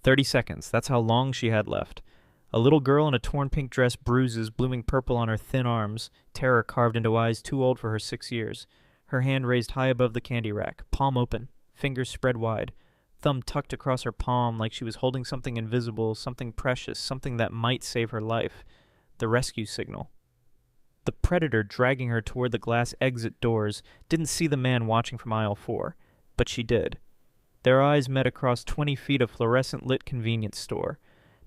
30 seconds, that's how long she had left. A little girl in a torn pink dress, bruises blooming purple on her thin arms, terror carved into eyes too old for her 6 years. Her hand raised high above the candy rack, palm open, fingers spread wide, thumb tucked across her palm like she was holding something invisible, something precious, something that might save her life. The rescue signal. The predator dragging her toward the glass exit doors didn't see the man watching from aisle 4, but she did. Their eyes met across 20 feet of fluorescent-lit convenience store,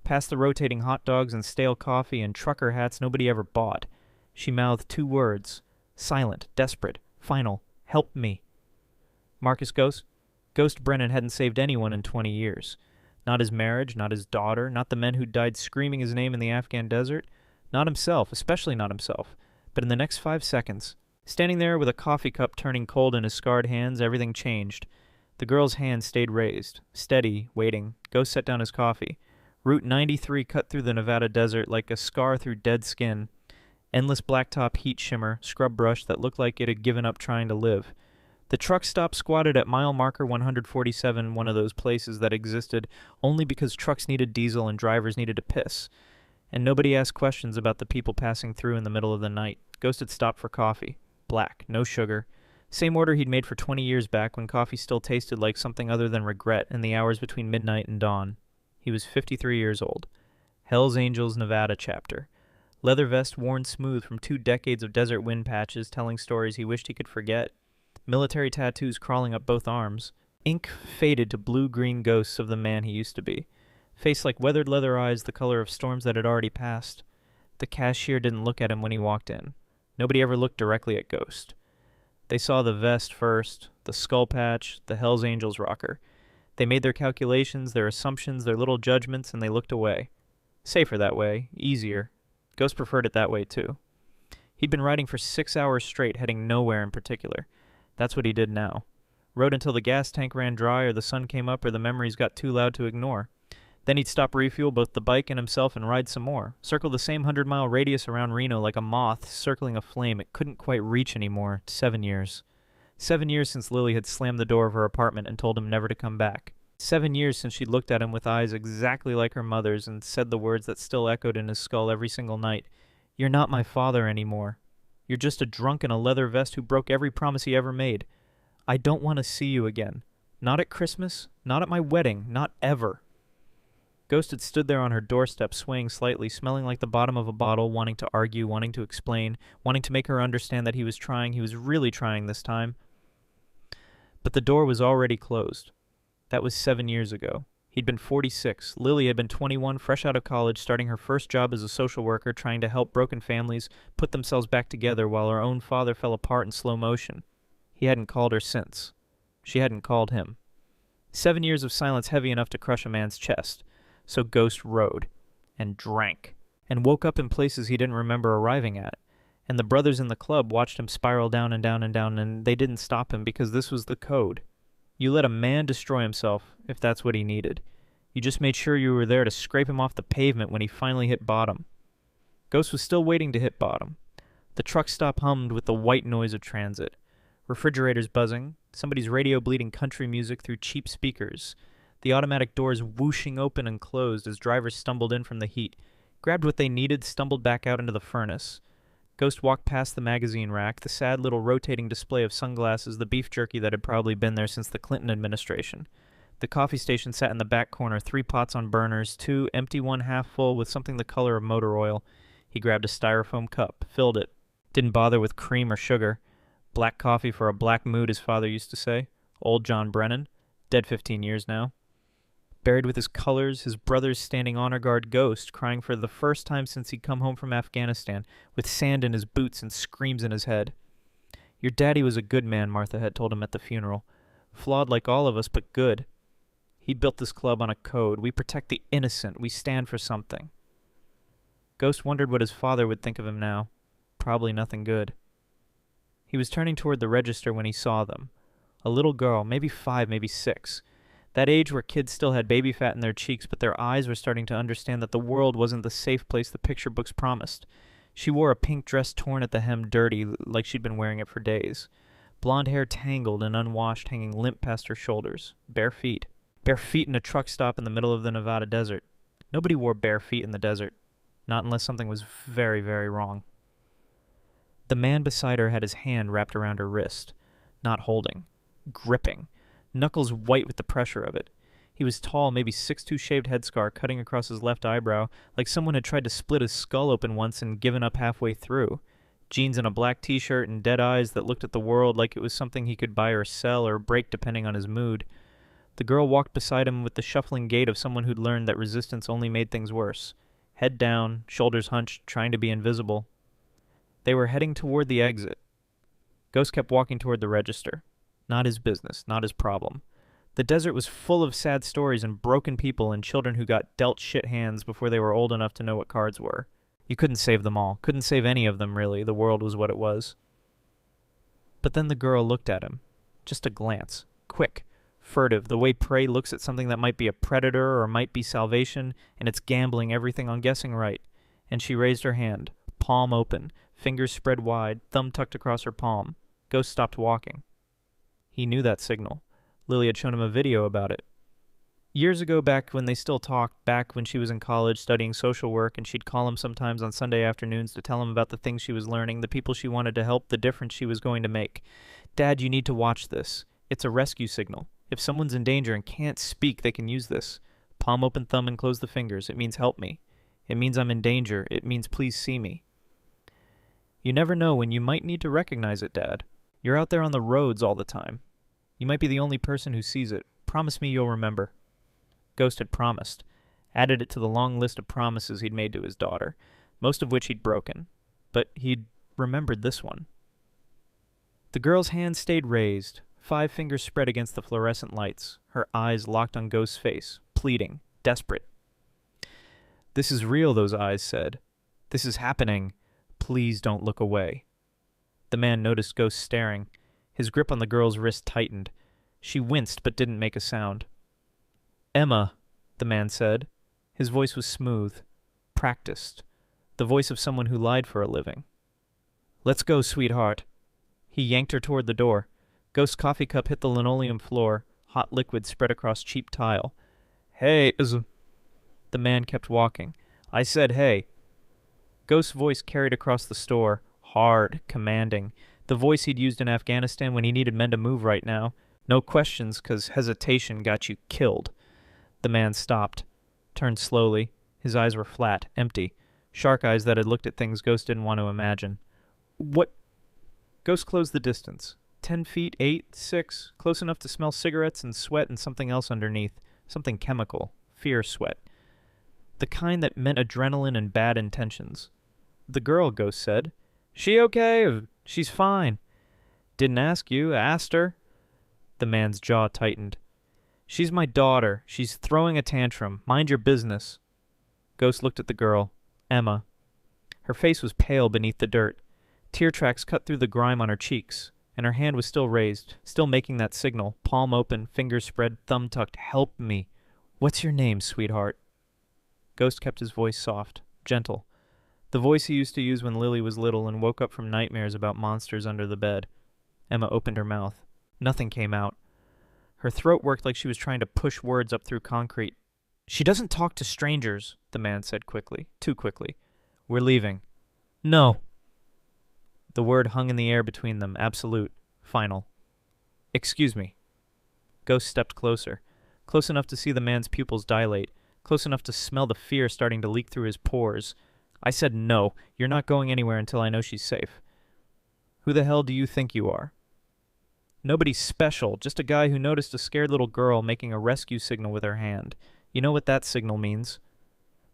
past the rotating hot dogs and stale coffee and trucker hats nobody ever bought. She mouthed 2 words, silent, desperate, final, help me. Marcus Ghost? Ghost Brennan hadn't saved anyone in 20 years. Not his marriage, not his daughter, not the men who died screaming his name in the Afghan desert, not himself, especially not himself. But in the next 5 seconds, standing there with a coffee cup turning cold in his scarred hands, everything changed. The girl's hand stayed raised, steady, waiting. Ghost set down his coffee. Route 93 cut through the Nevada desert like a scar through dead skin. Endless blacktop heat shimmer, scrub brush that looked like it had given up trying to live. The truck stop squatted at mile marker 147, one of those places that existed only because trucks needed diesel and drivers needed to piss. And nobody asked questions about the people passing through in the middle of the night. Ghost had stopped for coffee. Black, no sugar. Same order he'd made for 20 years back when coffee still tasted like something other than regret in the hours between midnight and dawn. He was 53 years old. Hell's Angels, Nevada chapter. Leather vest worn smooth from 2 decades of desert wind patches telling stories he wished he could forget. Military tattoos crawling up both arms. Ink faded to blue-green ghosts of the man he used to be. Face like weathered leather eyes the color of storms that had already passed. The cashier didn't look at him when he walked in. Nobody ever looked directly at Ghost. They saw the vest first, the skull patch, the Hells Angels rocker. They made their calculations, their assumptions, their little judgments, and they looked away. Safer that way, easier. Ghost preferred it that way, too. He'd been riding for 6 hours straight, heading nowhere in particular. That's what he did now. Rode until the gas tank ran dry or the sun came up or the memories got too loud to ignore. Then he'd stop, refuel both the bike and himself, and ride some more. Circle the same 100-mile radius around Reno like a moth circling a flame it couldn't quite reach anymore. 7 years. 7 years since Lily had slammed the door of her apartment and told him never to come back. 7 years since she'd looked at him with eyes exactly like her mother's and said the words that still echoed in his skull every single night. You're not my father anymore. You're just a drunk in a leather vest who broke every promise he ever made. I don't want to see you again. Not at Christmas, not at my wedding, not ever. Ghost had stood there on her doorstep, swaying slightly, smelling like the bottom of a bottle, wanting to argue, wanting to explain, wanting to make her understand that he was trying, he was really trying this time. But the door was already closed. That was 7 years ago. He'd been 46. Lily had been 21, fresh out of college, starting her first job as a social worker, trying to help broken families put themselves back together while her own father fell apart in slow motion. He hadn't called her since. She hadn't called him. 7 years of silence heavy enough to crush a man's chest. So Ghost rode, and drank, and woke up in places he didn't remember arriving at. And the brothers in the club watched him spiral down and down and down, and they didn't stop him because this was the code. You let a man destroy himself if that's what he needed. You just made sure you were there to scrape him off the pavement when he finally hit bottom. Ghost was still waiting to hit bottom. The truck stop hummed with the white noise of transit. Refrigerators buzzing, somebody's radio bleeding country music through cheap speakers. The automatic doors whooshing open and closed as drivers stumbled in from the heat, grabbed what they needed, stumbled back out into the furnace. Ghost walked past the magazine rack, the sad little rotating display of sunglasses, the beef jerky that had probably been there since the Clinton administration. The coffee station sat in the back corner, 3 pots on burners, 2 empty, 1 half full with something the color of motor oil. He grabbed a styrofoam cup, filled it. Didn't bother with cream or sugar. Black coffee for a black mood, his father used to say. Old John Brennan. Dead 15 years now. Buried with his colors, his brother's standing honor guard Ghost, crying for the first time since he'd come home from Afghanistan, with sand in his boots and screams in his head. Your daddy was a good man, Martha had told him at the funeral. Flawed like all of us, but good. He built this club on a code. We protect the innocent. We stand for something. Ghost wondered what his father would think of him now. Probably nothing good. He was turning toward the register when he saw them. A little girl, maybe 5, maybe 6. That age where kids still had baby fat in their cheeks, but their eyes were starting to understand that the world wasn't the safe place the picture books promised. She wore a pink dress torn at the hem dirty, like she'd been wearing it for days. Blonde hair tangled and unwashed, hanging limp past her shoulders. Bare feet. Bare feet in a truck stop in the middle of the Nevada desert. Nobody wore bare feet in the desert. Not unless something was very, very wrong. The man beside her had his hand wrapped around her wrist. Not holding. Gripping. Knuckles white with the pressure of it. He was tall, maybe 6'2", shaved headscar cutting across his left eyebrow, like someone had tried to split his skull open once and given up halfway through. Jeans and a black t-shirt and dead eyes that looked at the world like it was something he could buy or sell or break depending on his mood. The girl walked beside him with the shuffling gait of someone who'd learned that resistance only made things worse. Head down, shoulders hunched, trying to be invisible. They were heading toward the exit. Ghost kept walking toward the register. Not his business, not his problem. The desert was full of sad stories and broken people and children who got dealt shit hands before they were old enough to know what cards were. You couldn't save them all. Couldn't save any of them, really. The world was what it was. But then the girl looked at him. Just a glance. Quick. Furtive. The way prey looks at something that might be a predator or might be salvation, and it's gambling everything on guessing right. And she raised her hand. Palm open. Fingers spread wide. Thumb tucked across her palm. Ghost stopped walking. He knew that signal. Lily had shown him a video about it. Years ago, back when they still talked, back when she was in college studying social work, and she'd call him sometimes on Sunday afternoons to tell him about the things she was learning, the people she wanted to help, the difference she was going to make. Dad, you need to watch this. It's a rescue signal. If someone's in danger and can't speak, they can use this. Palm open thumb and close the fingers. It means help me. It means I'm in danger. It means please see me. You never know when you might need to recognize it, Dad. You're out there on the roads all the time. You might be the only person who sees it. Promise me you'll remember. Ghost had promised. Added it to the long list of promises he'd made to his daughter, most of which he'd broken. But he'd remembered this one. The girl's hand stayed raised, 5 fingers spread against the fluorescent lights, her eyes locked on Ghost's face, pleading, desperate. This is real, those eyes said. This is happening. Please don't look away. The man noticed Ghost staring. His grip on the girl's wrist tightened. She winced but didn't make a sound. Emma, the man said. His voice was smooth, practiced, the voice of someone who lied for a living. Let's go, sweetheart. He yanked her toward the door. Ghost's coffee cup hit the linoleum floor, hot liquid spread across cheap tile. Hey, The man kept walking. I said hey. Ghost's voice carried across the store, hard, commanding, the voice he'd used in Afghanistan when he needed men to move right now. No questions, 'cause hesitation got you killed. The man stopped, turned slowly. His eyes were flat, empty, shark eyes that had looked at things Ghost didn't want to imagine. What? Ghost closed the distance. 10 feet, 8, 6, close enough to smell cigarettes and sweat and something else underneath, something chemical, fear sweat. The kind that meant adrenaline and bad intentions. The girl, Ghost said. She okay? She's fine. Didn't ask you, asked her. The man's jaw tightened. She's my daughter. She's throwing a tantrum. Mind your business. Ghost looked at the girl, Emma. Her face was pale beneath the dirt. Tear tracks cut through the grime on her cheeks, and her hand was still raised, still making that signal, palm open, fingers spread, thumb tucked. Help me. What's your name, sweetheart? Ghost kept his voice soft, gentle. The voice he used to use when Lily was little and woke up from nightmares about monsters under the bed. Emma opened her mouth. Nothing came out. Her throat worked like she was trying to push words up through concrete. She doesn't talk to strangers, the man said quickly, too quickly. We're leaving. No. The word hung in the air between them, absolute, final. Excuse me. Ghost stepped closer, close enough to see the man's pupils dilate, close enough to smell the fear starting to leak through his pores. I said no. You're not going anywhere until I know she's safe. Who the hell do you think you are? Nobody special, just a guy who noticed a scared little girl making a rescue signal with her hand. You know what that signal means?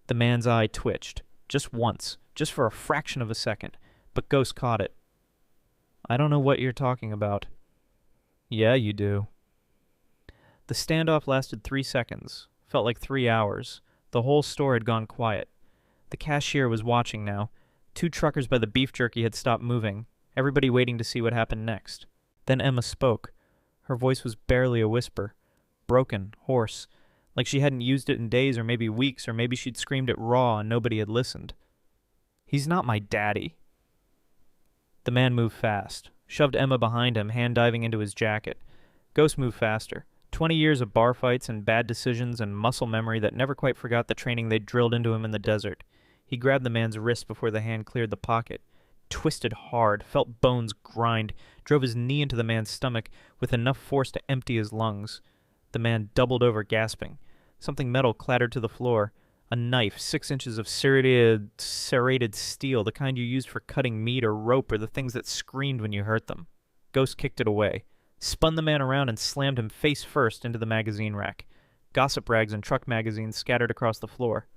The man's eye twitched, just once, just for a fraction of a second, but Ghost caught it. I don't know what you're talking about. Yeah, you do. The standoff lasted 3 seconds, felt like 3 hours. The whole store had gone quiet. The cashier was watching now. 2 truckers by the beef jerky had stopped moving, everybody waiting to see what happened next. Then Emma spoke. Her voice was barely a whisper. Broken, hoarse, like she hadn't used it in days or maybe weeks, or maybe she'd screamed it raw and nobody had listened. He's not my daddy. The man moved fast, shoved Emma behind him, hand diving into his jacket. Ghost moved faster, 20 years of bar fights and bad decisions and muscle memory that never quite forgot the training they'd drilled into him in the desert. He grabbed the man's wrist before the hand cleared the pocket, twisted hard, felt bones grind, drove his knee into the man's stomach with enough force to empty his lungs. The man doubled over, gasping. Something metal clattered to the floor. A knife, 6 inches of serrated steel, the kind you used for cutting meat or rope, or the things that screamed when you hurt them. Ghost kicked it away, spun the man around and slammed him face first into the magazine rack. Gossip rags and truck magazines scattered across the floor.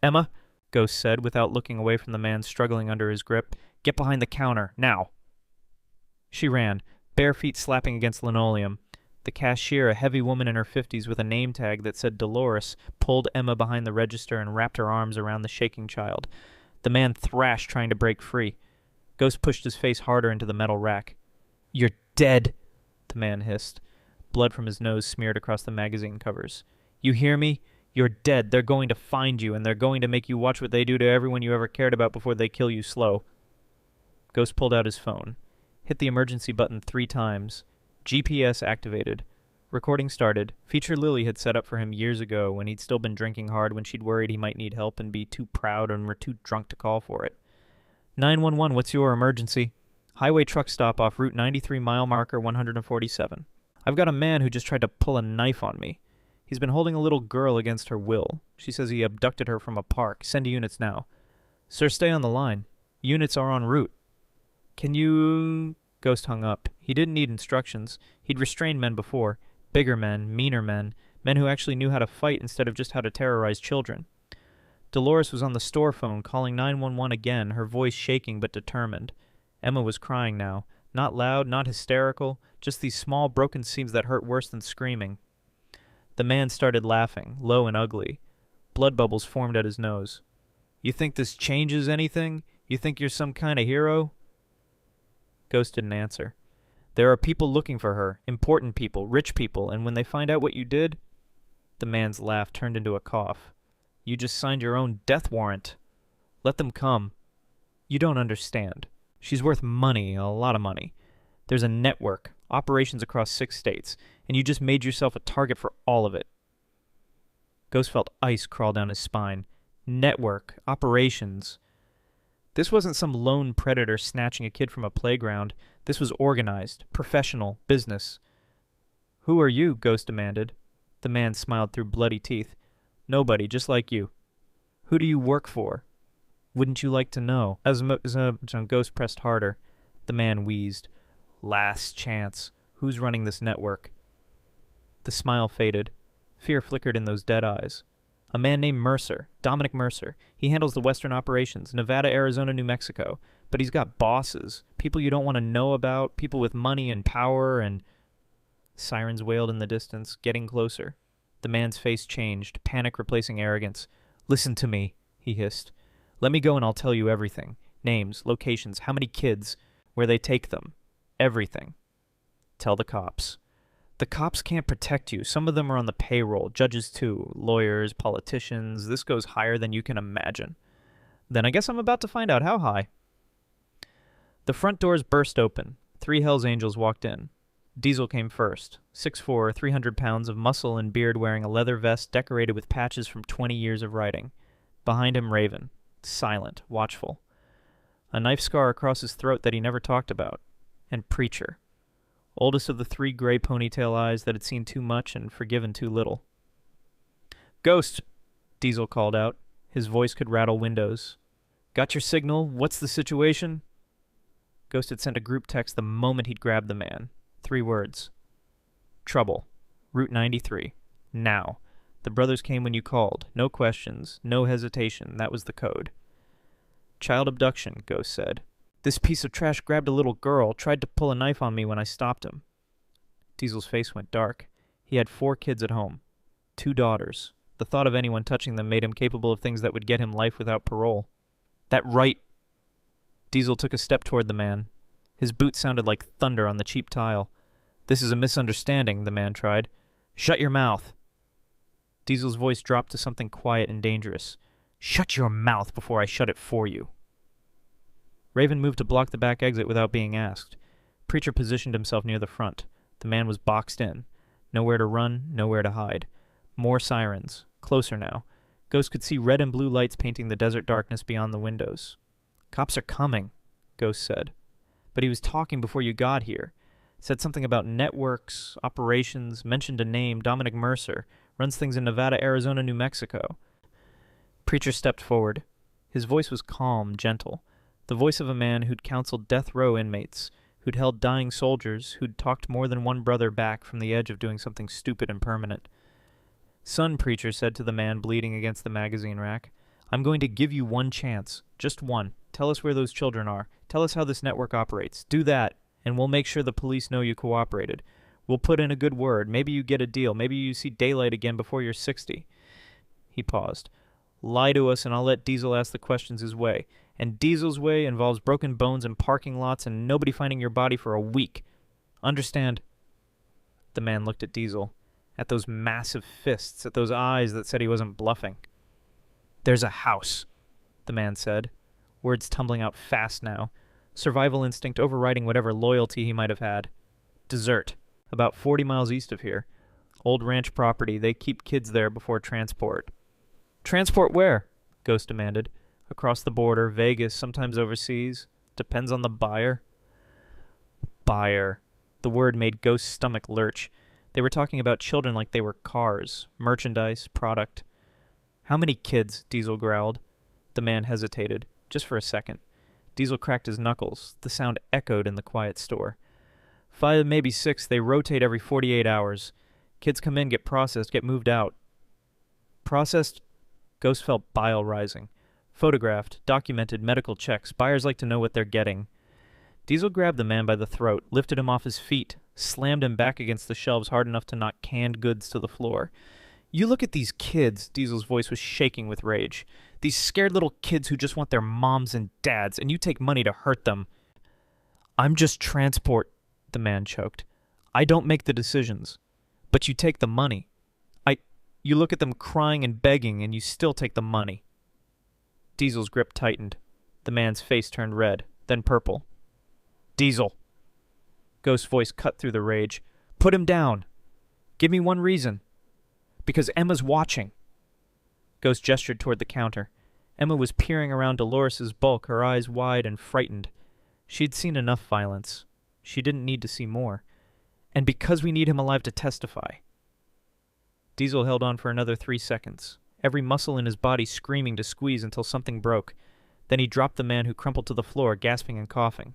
"Emma," Ghost said, without looking away from the man struggling under his grip, "get behind the counter, now." She ran, bare feet slapping against linoleum. The cashier, a heavy woman in her 50s with a name tag that said Dolores, pulled Emma behind the register and wrapped her arms around the shaking child. The man thrashed, trying to break free. Ghost pushed his face harder into the metal rack. "You're dead," the man hissed. Blood from his nose smeared across the magazine covers. "You hear me? You're dead. They're going to find you, and they're going to make you watch what they do to everyone you ever cared about before they kill you slow." Ghost pulled out his phone, hit the emergency button 3 times. GPS activated. Recording started. Feature Lily had set up for him years ago when he'd still been drinking hard, when she'd worried he might need help and be too proud and were too drunk to call for it. 911, what's your emergency? Highway truck stop off Route 93, mile marker 147. I've got a man who just tried to pull a knife on me. He's been holding a little girl against her will. She says he abducted her from a park. Send units now. Sir, stay on the line. Units are en route. Can you... Ghost hung up. He didn't need instructions. He'd restrained men before. Bigger men, meaner men. Men who actually knew how to fight instead of just how to terrorize children. Dolores was on the store phone, calling 911 again, her voice shaking but determined. Emma was crying now. Not loud, not hysterical, just these small broken seams that hurt worse than screaming. The man started laughing, low and ugly. Blood bubbles formed at his nose. "You think this changes anything? You think you're some kind of hero?" Ghost didn't answer. "There are people looking for her, important people, rich people, and when they find out what you did..." The man's laugh turned into a cough. "You just signed your own death warrant. Let them come. You don't understand. She's worth money, a lot of money. There's a network, operations across 6 states, and you just made yourself a target for all of it." Ghost felt ice crawl down his spine. Network, operations. This wasn't some lone predator snatching a kid from a playground. This was organized, professional, business. "Who are you?" Ghost demanded. The man smiled through bloody teeth. "Nobody, just like you." "Who do you work for?" "Wouldn't you like to know?" As Ghost pressed harder. The man wheezed. "Last chance. Who's running this network?" The smile faded. Fear flickered in those dead eyes. "A man named Mercer, Dominic Mercer. He handles the western operations, Nevada, Arizona, New Mexico. But he's got bosses, people you don't want to know about, people with money and power and..." Sirens wailed in the distance, getting closer. The man's face changed, panic replacing arrogance. "Listen to me," he hissed. "Let me go and I'll tell you everything. Names, locations, how many kids, where they take them. Everything. Tell the cops. The cops can't protect you. Some of them are on the payroll, judges too, lawyers, politicians. This goes higher than you can imagine." "Then I guess I'm about to find out how high." The front doors burst open. 3 Hells Angels walked in. Diesel came first, 6'4", 300 pounds of muscle and beard, wearing a leather vest decorated with patches from 20 years of riding. Behind him, Raven, silent, watchful. A knife scar across his throat that he never talked about. And Preacher, oldest of the 3 gray ponytail eyes that had seen too much and forgiven too little. "Ghost," Diesel called out. His voice could rattle windows. "Got your signal? What's the situation?" Ghost had sent a group text the moment he'd grabbed the man. 3 words. "Trouble. Route 93. Now. The brothers came when you called. No questions. No hesitation. That was the code." "Child abduction," Ghost said. "This piece of trash grabbed a little girl, tried to pull a knife on me when I stopped him." Diesel's face went dark. He had 4 kids at home. 2 daughters. The thought of anyone touching them made him capable of things that would get him life without parole. "That right..." Diesel took a step toward the man. His boots sounded like thunder on the cheap tile. "This is a misunderstanding," the man tried. "Shut your mouth." Diesel's voice dropped to something quiet and dangerous. "Shut your mouth before I shut it for you." Raven moved to block the back exit without being asked. Preacher positioned himself near the front. The man was boxed in. Nowhere to run, nowhere to hide. More sirens. Closer now. Ghost could see red and blue lights painting the desert darkness beyond the windows. "Cops are coming," Ghost said. "But he was talking before you got here. Said something about networks, operations, mentioned a name, Dominic Mercer. Runs things in Nevada, Arizona, New Mexico." Preacher stepped forward. His voice was calm, gentle. The voice of a man who'd counseled death row inmates, who'd held dying soldiers, who'd talked more than one brother back from the edge of doing something stupid and permanent. "Son," Preacher said to the man bleeding against the magazine rack, "I'm going to give you one chance. Just one. Tell us where those children are. Tell us how this network operates. Do that, and we'll make sure the police know you cooperated. We'll put in a good word. Maybe you get a deal. Maybe you see daylight again before you're 60. He paused. "Lie to us, and I'll let Diesel ask the questions his way. And Diesel's way involves broken bones and parking lots and nobody finding your body for a week. Understand?" The man looked at Diesel, at those massive fists, at those eyes that said he wasn't bluffing. "There's a house," the man said, words tumbling out fast now, survival instinct overriding whatever loyalty he might have had. "Desert, about 40 miles east of here. Old ranch property. They keep kids there before transport." "Transport where?" Ghost demanded. "Across the border, Vegas, sometimes overseas. Depends on the buyer." Buyer. The word made Ghost's stomach lurch. They were talking about children like they were cars, merchandise, product. "How many kids?" Diesel growled. The man hesitated, just for a second. Diesel cracked his knuckles. The sound echoed in the quiet store. 5, maybe 6. They rotate every 48 hours. Kids come in, get processed, get moved out." "Processed?" Ghost felt bile rising. "Photographed, documented, medical checks. Buyers like to know what they're getting." Diesel grabbed the man by the throat, lifted him off his feet, slammed him back against the shelves hard enough to knock canned goods to the floor. "You look at these kids," Diesel's voice was shaking with rage. "These scared little kids who just want their moms and dads, and you take money to hurt them." "I'm just transport," the man choked. "I don't make the decisions. But you take the money. You look at them crying and begging, and you still take the money." Diesel's grip tightened. The man's face turned red, then purple. "Diesel." Ghost's voice cut through the rage. "Put him down. Give me one reason." "Because Emma's watching." Ghost gestured toward the counter. Emma was peering around Dolores's bulk, her eyes wide and frightened. She'd seen enough violence. She didn't need to see more. "And because we need him alive to testify." Diesel held on for another 3 seconds, every muscle in his body screaming to squeeze until something broke. Then he dropped the man who crumpled to the floor, gasping and coughing.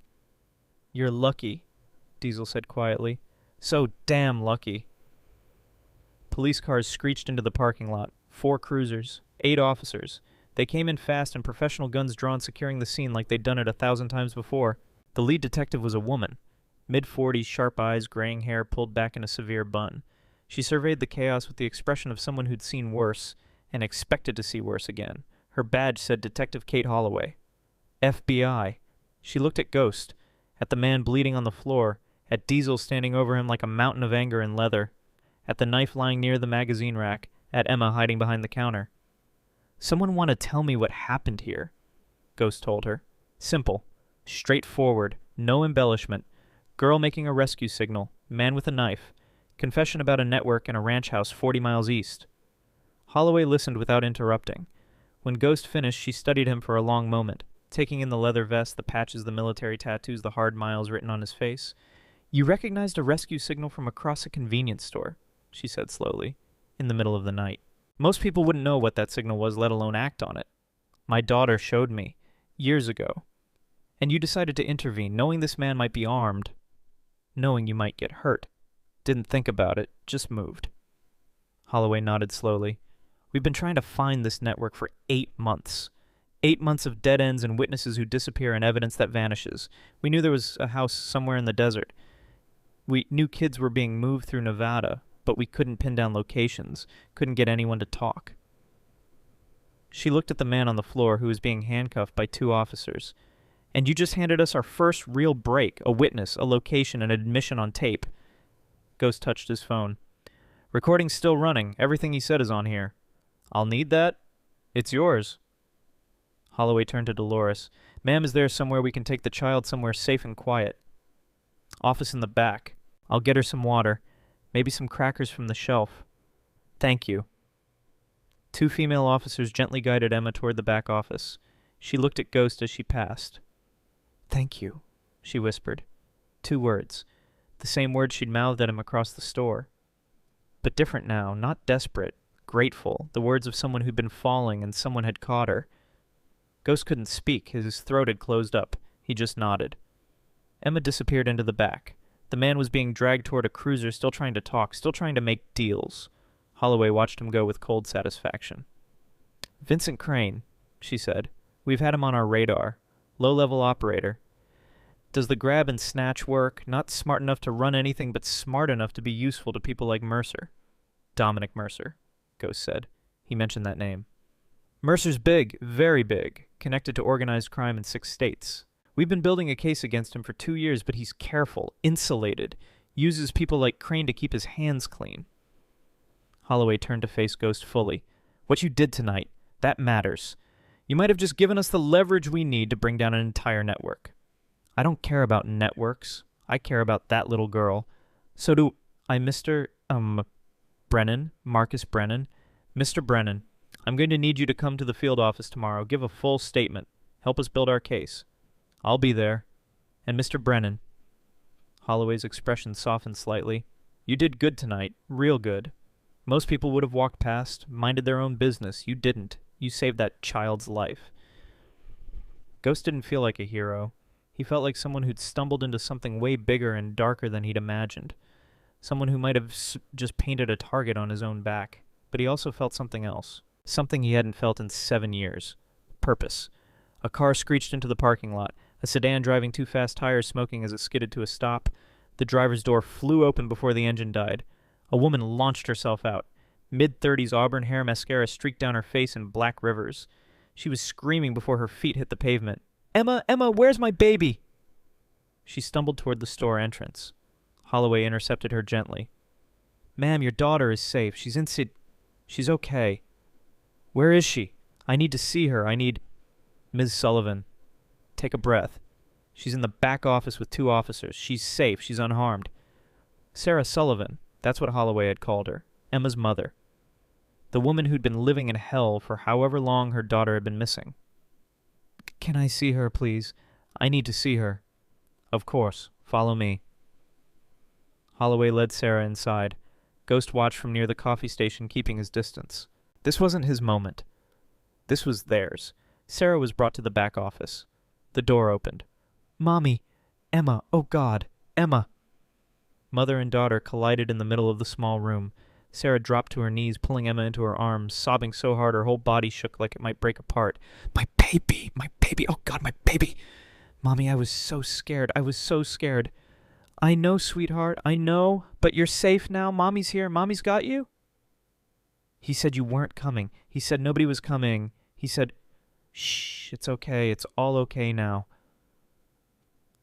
"You're lucky," Diesel said quietly. "So damn lucky." Police cars screeched into the parking lot. 4 cruisers, 8 officers. They came in fast and professional guns drawn, securing the scene like they'd done it 1,000 times before. The lead detective was a woman. Mid-40s, sharp eyes, graying hair pulled back in a severe bun. She surveyed the chaos with the expression of someone who'd seen worse and expected to see worse again. Her badge said Detective Kate Holloway. FBI. She looked at Ghost, at the man bleeding on the floor, at Diesel standing over him like a mountain of anger and leather, at the knife lying near the magazine rack, at Emma hiding behind the counter. "Someone want to tell me what happened here," Ghost told her. Simple. Straightforward. No embellishment. Girl making a rescue signal. Man with a knife. Confession about a network and a ranch house 40 miles east. Holloway listened without interrupting. When Ghost finished, she studied him for a long moment, taking in the leather vest, the patches, the military tattoos, the hard miles written on his face. "You recognized a rescue signal from across a convenience store," she said slowly, "in the middle of the night. Most people wouldn't know what that signal was, let alone act on it. My daughter showed me, years ago. And you decided to intervene, knowing this man might be armed, knowing you might get hurt. Didn't think about it, just moved." Holloway nodded slowly. "We've been trying to find this network for 8 months. 8 months of dead ends and witnesses who disappear and evidence that vanishes. We knew there was a house somewhere in the desert. We knew kids were being moved through Nevada, but we couldn't pin down locations, couldn't get anyone to talk." She looked at the man on the floor who was being handcuffed by 2 officers. "And you just handed us our first real break, a witness, a location, an admission on tape." Ghost touched his phone. "Recording's still running. Everything he said is on here." "I'll need that." "It's yours." Holloway turned to Dolores. "Ma'am, is there somewhere we can take the child, somewhere safe and quiet?" "Office in the back. I'll get her some water. Maybe some crackers from the shelf. Thank you. Two female officers gently guided Emma toward the back office. She looked at Ghost as she passed. Thank you, she whispered. 2 words. The same words she'd mouthed at him across the store. But different now, not desperate, grateful, the words of someone who'd been falling and someone had caught her. Ghost couldn't speak, his throat had closed up. He just nodded. Emma disappeared into the back. The man was being dragged toward a cruiser, still trying to talk, still trying to make deals. Holloway watched him go with cold satisfaction. Vincent Crane, she said. We've had him on our radar. Low-level operator. Does the grab and snatch work? Not smart enough to run anything, but smart enough to be useful to people like Mercer. Dominic Mercer, Ghost said. He mentioned that name. Mercer's big, very big, connected to organized crime in 6 states. We've been building a case against him for 2 years, but he's careful, insulated, uses people like Crane to keep his hands clean. Holloway turned to face Ghost fully. What you did tonight, that matters. You might have just given us the leverage we need to bring down an entire network. I don't care about networks. I care about that little girl. So do I, Mr. Brennan, Marcus Brennan. Mr. Brennan, I'm going to need you to come to the field office tomorrow, give a full statement, help us build our case. I'll be there. And Mr. Brennan. Holloway's expression softened slightly. You did good tonight, real good. Most people would have walked past, minded their own business. You didn't. You saved that child's life. Ghost didn't feel like a hero. He felt like someone who'd stumbled into something way bigger and darker than he'd imagined. Someone who might have just painted a target on his own back. But he also felt something else. Something he hadn't felt in 7 years. Purpose. A car screeched into the parking lot. A sedan driving 2 fast tires smoking as it skidded to a stop. The driver's door flew open before the engine died. A woman launched herself out. Mid-30s auburn hair, mascara streaked down her face in black rivers. She was screaming before her feet hit the pavement. Emma, Emma, where's my baby? She stumbled toward the store entrance. Holloway intercepted her gently. Ma'am, your daughter is safe. She's okay. Where is she? I need to see her. Ms. Sullivan. Take a breath. She's in the back office with 2 officers. She's safe. She's unharmed. Sarah Sullivan. That's what Holloway had called her. Emma's mother. The woman who'd been living in hell for however long her daughter had been missing. Can I see her, please? I need to see her. Of course. Follow me. Holloway led Sarah inside. Ghost watched from near the coffee station, keeping his distance. This wasn't his moment. This was theirs. Sarah was brought to the back office. The door opened. Mommy! Emma! Oh, God! Emma! Mother and daughter collided in the middle of the small room. Sarah dropped to her knees, pulling Emma into her arms, sobbing so hard her whole body shook like it might break apart. My baby! My baby! Oh, God, my baby! Mommy, I was so scared. I was so scared. I know, sweetheart. I know. But you're safe now. Mommy's here. Mommy's got you? He said you weren't coming. He said nobody was coming. He said, shh, it's okay. It's all okay now.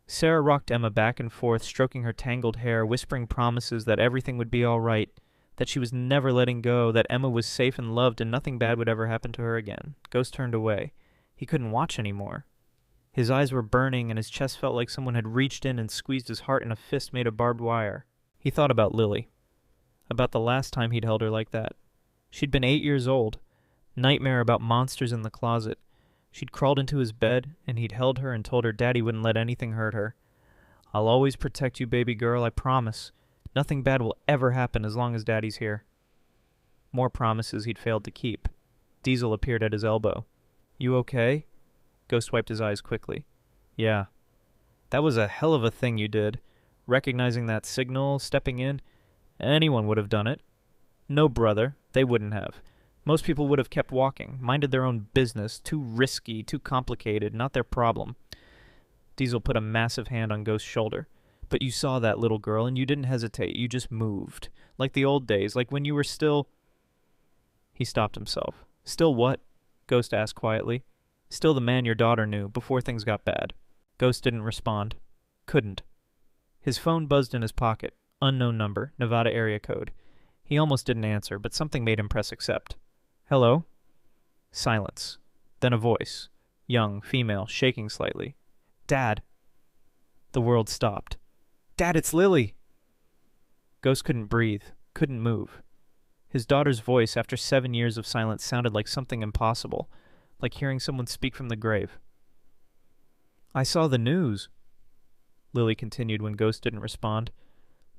Sarah rocked Emma back and forth, stroking her tangled hair, whispering promises that everything would be all right, that she was never letting go, that Emma was safe and loved and nothing bad would ever happen to her again. Ghost turned away. He couldn't watch anymore. His eyes were burning and his chest felt like someone had reached in and squeezed his heart in a fist made of barbed wire. He thought about Lily. About the last time he'd held her like that. She'd been 8 years old. Nightmare about monsters in the closet. She'd crawled into his bed, and he'd held her and told her Daddy wouldn't let anything hurt her. I'll always protect you, baby girl, I promise. Nothing bad will ever happen as long as Daddy's here. More promises he'd failed to keep. Diesel appeared at his elbow. You okay? Ghost wiped his eyes quickly. Yeah. That was a hell of a thing you did. Recognizing that signal, stepping in. Anyone would have done it. No, brother, they wouldn't have. Most people would have kept walking, minded their own business, too risky, too complicated, not their problem. Diesel put a massive hand on Ghost's shoulder. But you saw that little girl, and you didn't hesitate. You just moved. Like the old days, like when you were still... He stopped himself. Still what? Ghost asked quietly. Still the man your daughter knew, before things got bad. Ghost didn't respond. Couldn't. His phone buzzed in his pocket. Unknown number, Nevada area code. He almost didn't answer, but something made him press accept. Hello? Silence. Then a voice. Young, female, shaking slightly. Dad. The world stopped. Dad, it's Lily! Ghost couldn't breathe, couldn't move. His daughter's voice, after 7 years of silence, sounded like something impossible, like hearing someone speak from the grave. "I saw the news," Lily continued when Ghost didn't respond.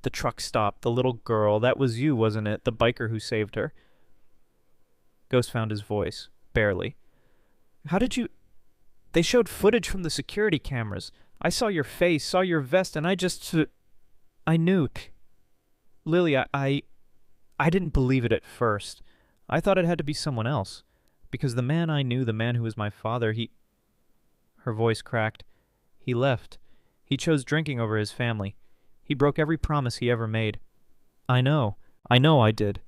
"The truck stopped. The little girl. That was you, wasn't it? The biker who saved her." Ghost found his voice. Barely. "How did you—" "They showed footage from the security cameras. I saw your face, saw your vest, and I knew. Lily, I didn't believe it at first. I thought it had to be someone else. Because the man I knew, the man who was my father, he—" Her voice cracked. "He left. He chose drinking over his family. He broke every promise he ever made. I know I did.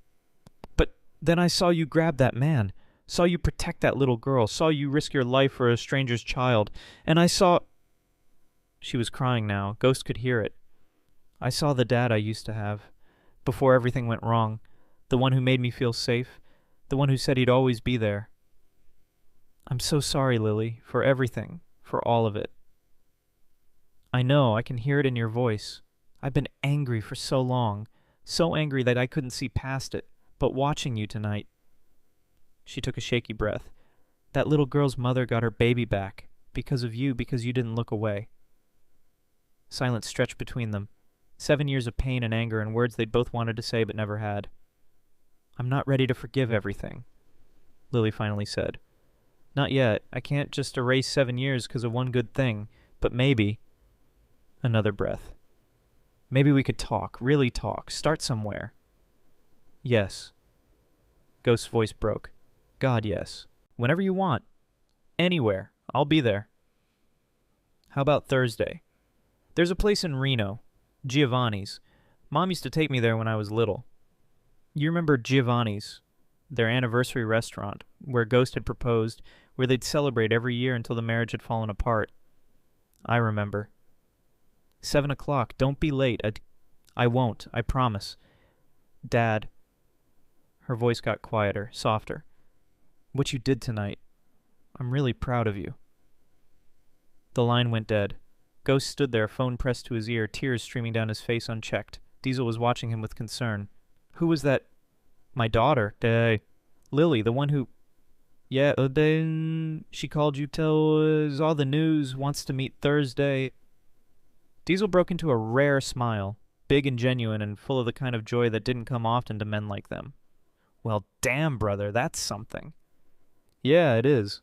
But then I saw you grab that man, saw you protect that little girl, saw you risk your life for a stranger's child, and I saw—" She was crying now. Ghost could hear it. "I saw the dad I used to have, before everything went wrong, the one who made me feel safe, the one who said he'd always be there. I'm so sorry, Lily, for everything, for all of it. I know, I can hear it in your voice. I've been angry for so long, so angry that I couldn't see past it, but watching you tonight—" She took a shaky breath. "That little girl's mother got her baby back, because of you, because you didn't look away." Silence stretched between them. 7 years of pain and anger and words they'd both wanted to say but never had. "I'm not ready to forgive everything," Lily finally said. "Not yet. I can't just erase 7 years because of one good thing, but maybe—" Another breath. "Maybe we could talk, really talk, start somewhere." "Yes." Ghost's voice broke. "God, yes. Whenever you want. Anywhere. I'll be there." "How about Thursday? There's a place in Reno. Giovanni's. Mom used to take me there when I was little. You remember Giovanni's, their anniversary restaurant, where Ghost had proposed, where they'd celebrate every year until the marriage had fallen apart? I remember. 7 o'clock. Don't be late. I won't. I promise. Dad." Her voice got quieter, softer. "What you did tonight. I'm really proud of you." The line went dead. Ghost stood there, phone pressed to his ear, tears streaming down his face unchecked. Diesel was watching him with concern. "Who was that?" "My daughter. Lily, the one who—" "Yeah, then she called you, tells all the news, wants to meet Thursday." Diesel broke into a rare smile, big and genuine and full of the kind of joy that didn't come often to men like them. "Well, damn, brother, that's something." "Yeah, it is."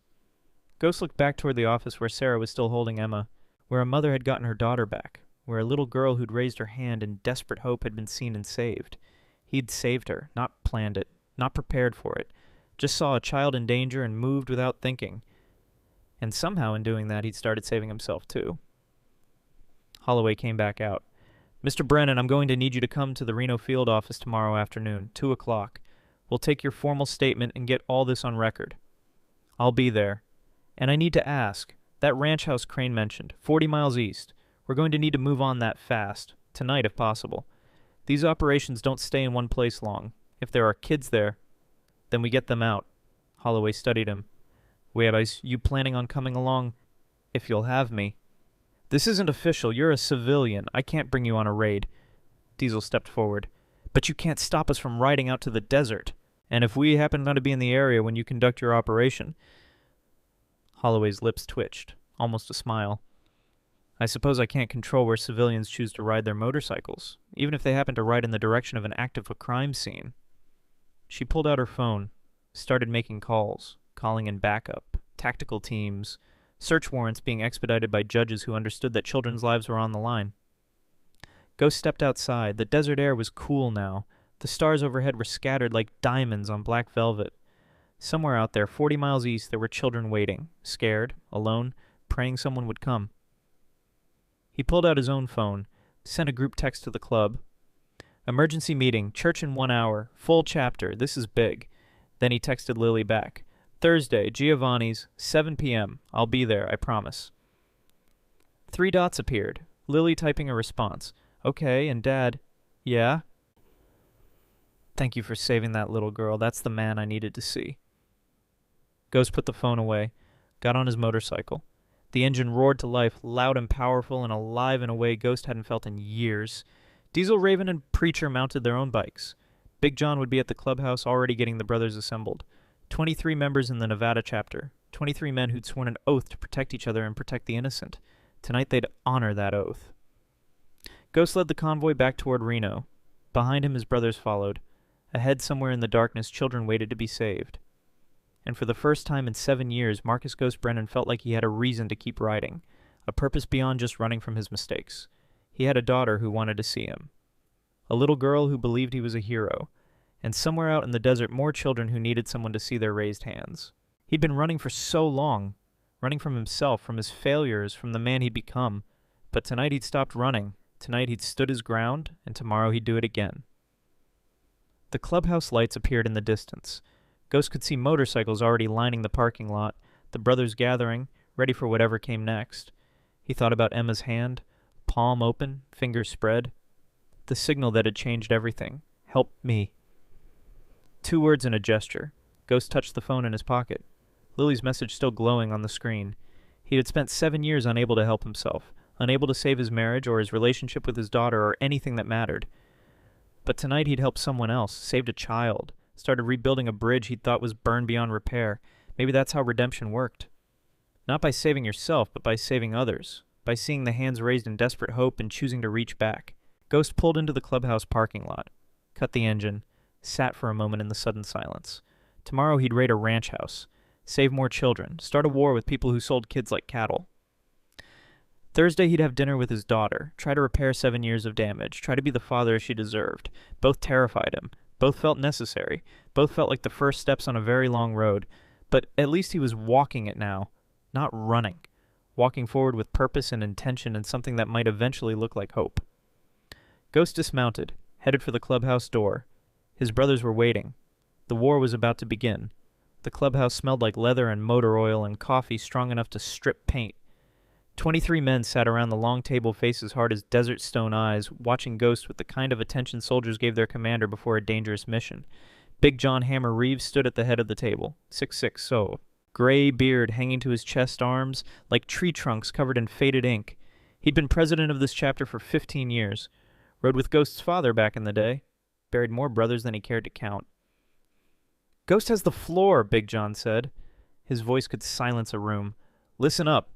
Ghost looked back toward the office where Sarah was still holding Emma, where a mother had gotten her daughter back, where a little girl who'd raised her hand in desperate hope had been seen and saved. He'd saved her, not planned it, not prepared for it, just saw a child in danger and moved without thinking. And somehow in doing that he'd started saving himself too. Holloway came back out. "Mr. Brennan, I'm going to need you to come to the Reno field office tomorrow afternoon, 2 o'clock. We'll take your formal statement and get all this on record. I'll be there. And I need to ask, that ranch house Crane mentioned, 40 miles east, we're going to need to move on that fast, tonight if possible. These operations don't stay in one place long. If there are kids there, then we get them out." Holloway studied him. "Wait, you planning on coming along? If you'll have me." "This isn't official. You're a civilian. I can't bring you on a raid." Diesel stepped forward. "But you can't stop us from riding out to the desert. And if we happen not to be in the area when you conduct your operation—" Holloway's lips twitched, almost a smile. "I suppose I can't control where civilians choose to ride their motorcycles, even if they happen to ride in the direction of an active crime scene." She pulled out her phone, started making calls, calling in backup, tactical teams, search warrants being expedited by judges who understood that children's lives were on the line. Ghost stepped outside. The desert air was cool now. The stars overhead were scattered like diamonds on black velvet. Somewhere out there, 40 miles east, there were children waiting, scared, alone, praying someone would come. He pulled out his own phone, sent a group text to the club. "Emergency meeting, church in 1 hour, full chapter, this is big." Then he texted Lily back. "Thursday, Giovanni's, 7 p.m. I'll be there, I promise." 3 dots appeared, Lily typing a response. "Okay, and Dad—" "Yeah?" "Thank you for saving that little girl. That's the man I needed to see." Ghost put the phone away, got on his motorcycle. The engine roared to life, loud and powerful and alive in a way Ghost hadn't felt in years. Diesel, Raven, and Preacher mounted their own bikes. Big John would be at the clubhouse already getting the brothers assembled. 23 members in the Nevada chapter. 23 men who'd sworn an oath to protect each other and protect the innocent. Tonight they'd honor that oath. Ghost led the convoy back toward Reno. Behind him his brothers followed. Ahead, somewhere in the darkness, children waited to be saved. And for the first time in 7 years, Marcus Ghost Brennan felt like he had a reason to keep riding, a purpose beyond just running from his mistakes. He had a daughter who wanted to see him, a little girl who believed he was a hero, and somewhere out in the desert more children who needed someone to see their raised hands. He'd been running for so long, running from himself, from his failures, from the man he'd become, but tonight he'd stopped running. Tonight he'd stood his ground, and tomorrow he'd do it again. The clubhouse lights appeared in the distance. Ghost could see motorcycles already lining the parking lot, the brothers gathering, ready for whatever came next. He thought about Emma's hand, palm open, fingers spread. The signal that had changed everything. Help me. 2 words and a gesture. Ghost touched the phone in his pocket. Lily's message still glowing on the screen. He had spent 7 years unable to help himself, unable to save his marriage or his relationship with his daughter or anything that mattered. But tonight he'd helped someone else, saved a child, started rebuilding a bridge he'd thought was burned beyond repair. Maybe that's how redemption worked. Not by saving yourself, but by saving others, by seeing the hands raised in desperate hope and choosing to reach back. Ghost pulled into the clubhouse parking lot, cut the engine, sat for a moment in the sudden silence. Tomorrow he'd raid a ranch house, save more children, start a war with people who sold kids like cattle. Thursday he'd have dinner with his daughter, try to repair 7 years of damage, try to be the father she deserved. Both terrified him. Both felt necessary. Both felt like the first steps on a very long road. But at least he was walking it now, not running. Walking forward with purpose and intention and something that might eventually look like hope. Ghost dismounted, headed for the clubhouse door. His brothers were waiting. The war was about to begin. The clubhouse smelled like leather and motor oil and coffee strong enough to strip paint. 23 men sat around the long table, faces hard as desert stone eyes, watching Ghost with the kind of attention soldiers gave their commander before a dangerous mission. Big John Hammer Reeves stood at the head of the table, 6'6", so. Gray beard hanging to his chest arms, like tree trunks covered in faded ink. He'd been president of this chapter for 15 years. Rode with Ghost's father back in the day. Buried more brothers than he cared to count. "Ghost has the floor," Big John said. His voice could silence a room. "Listen up."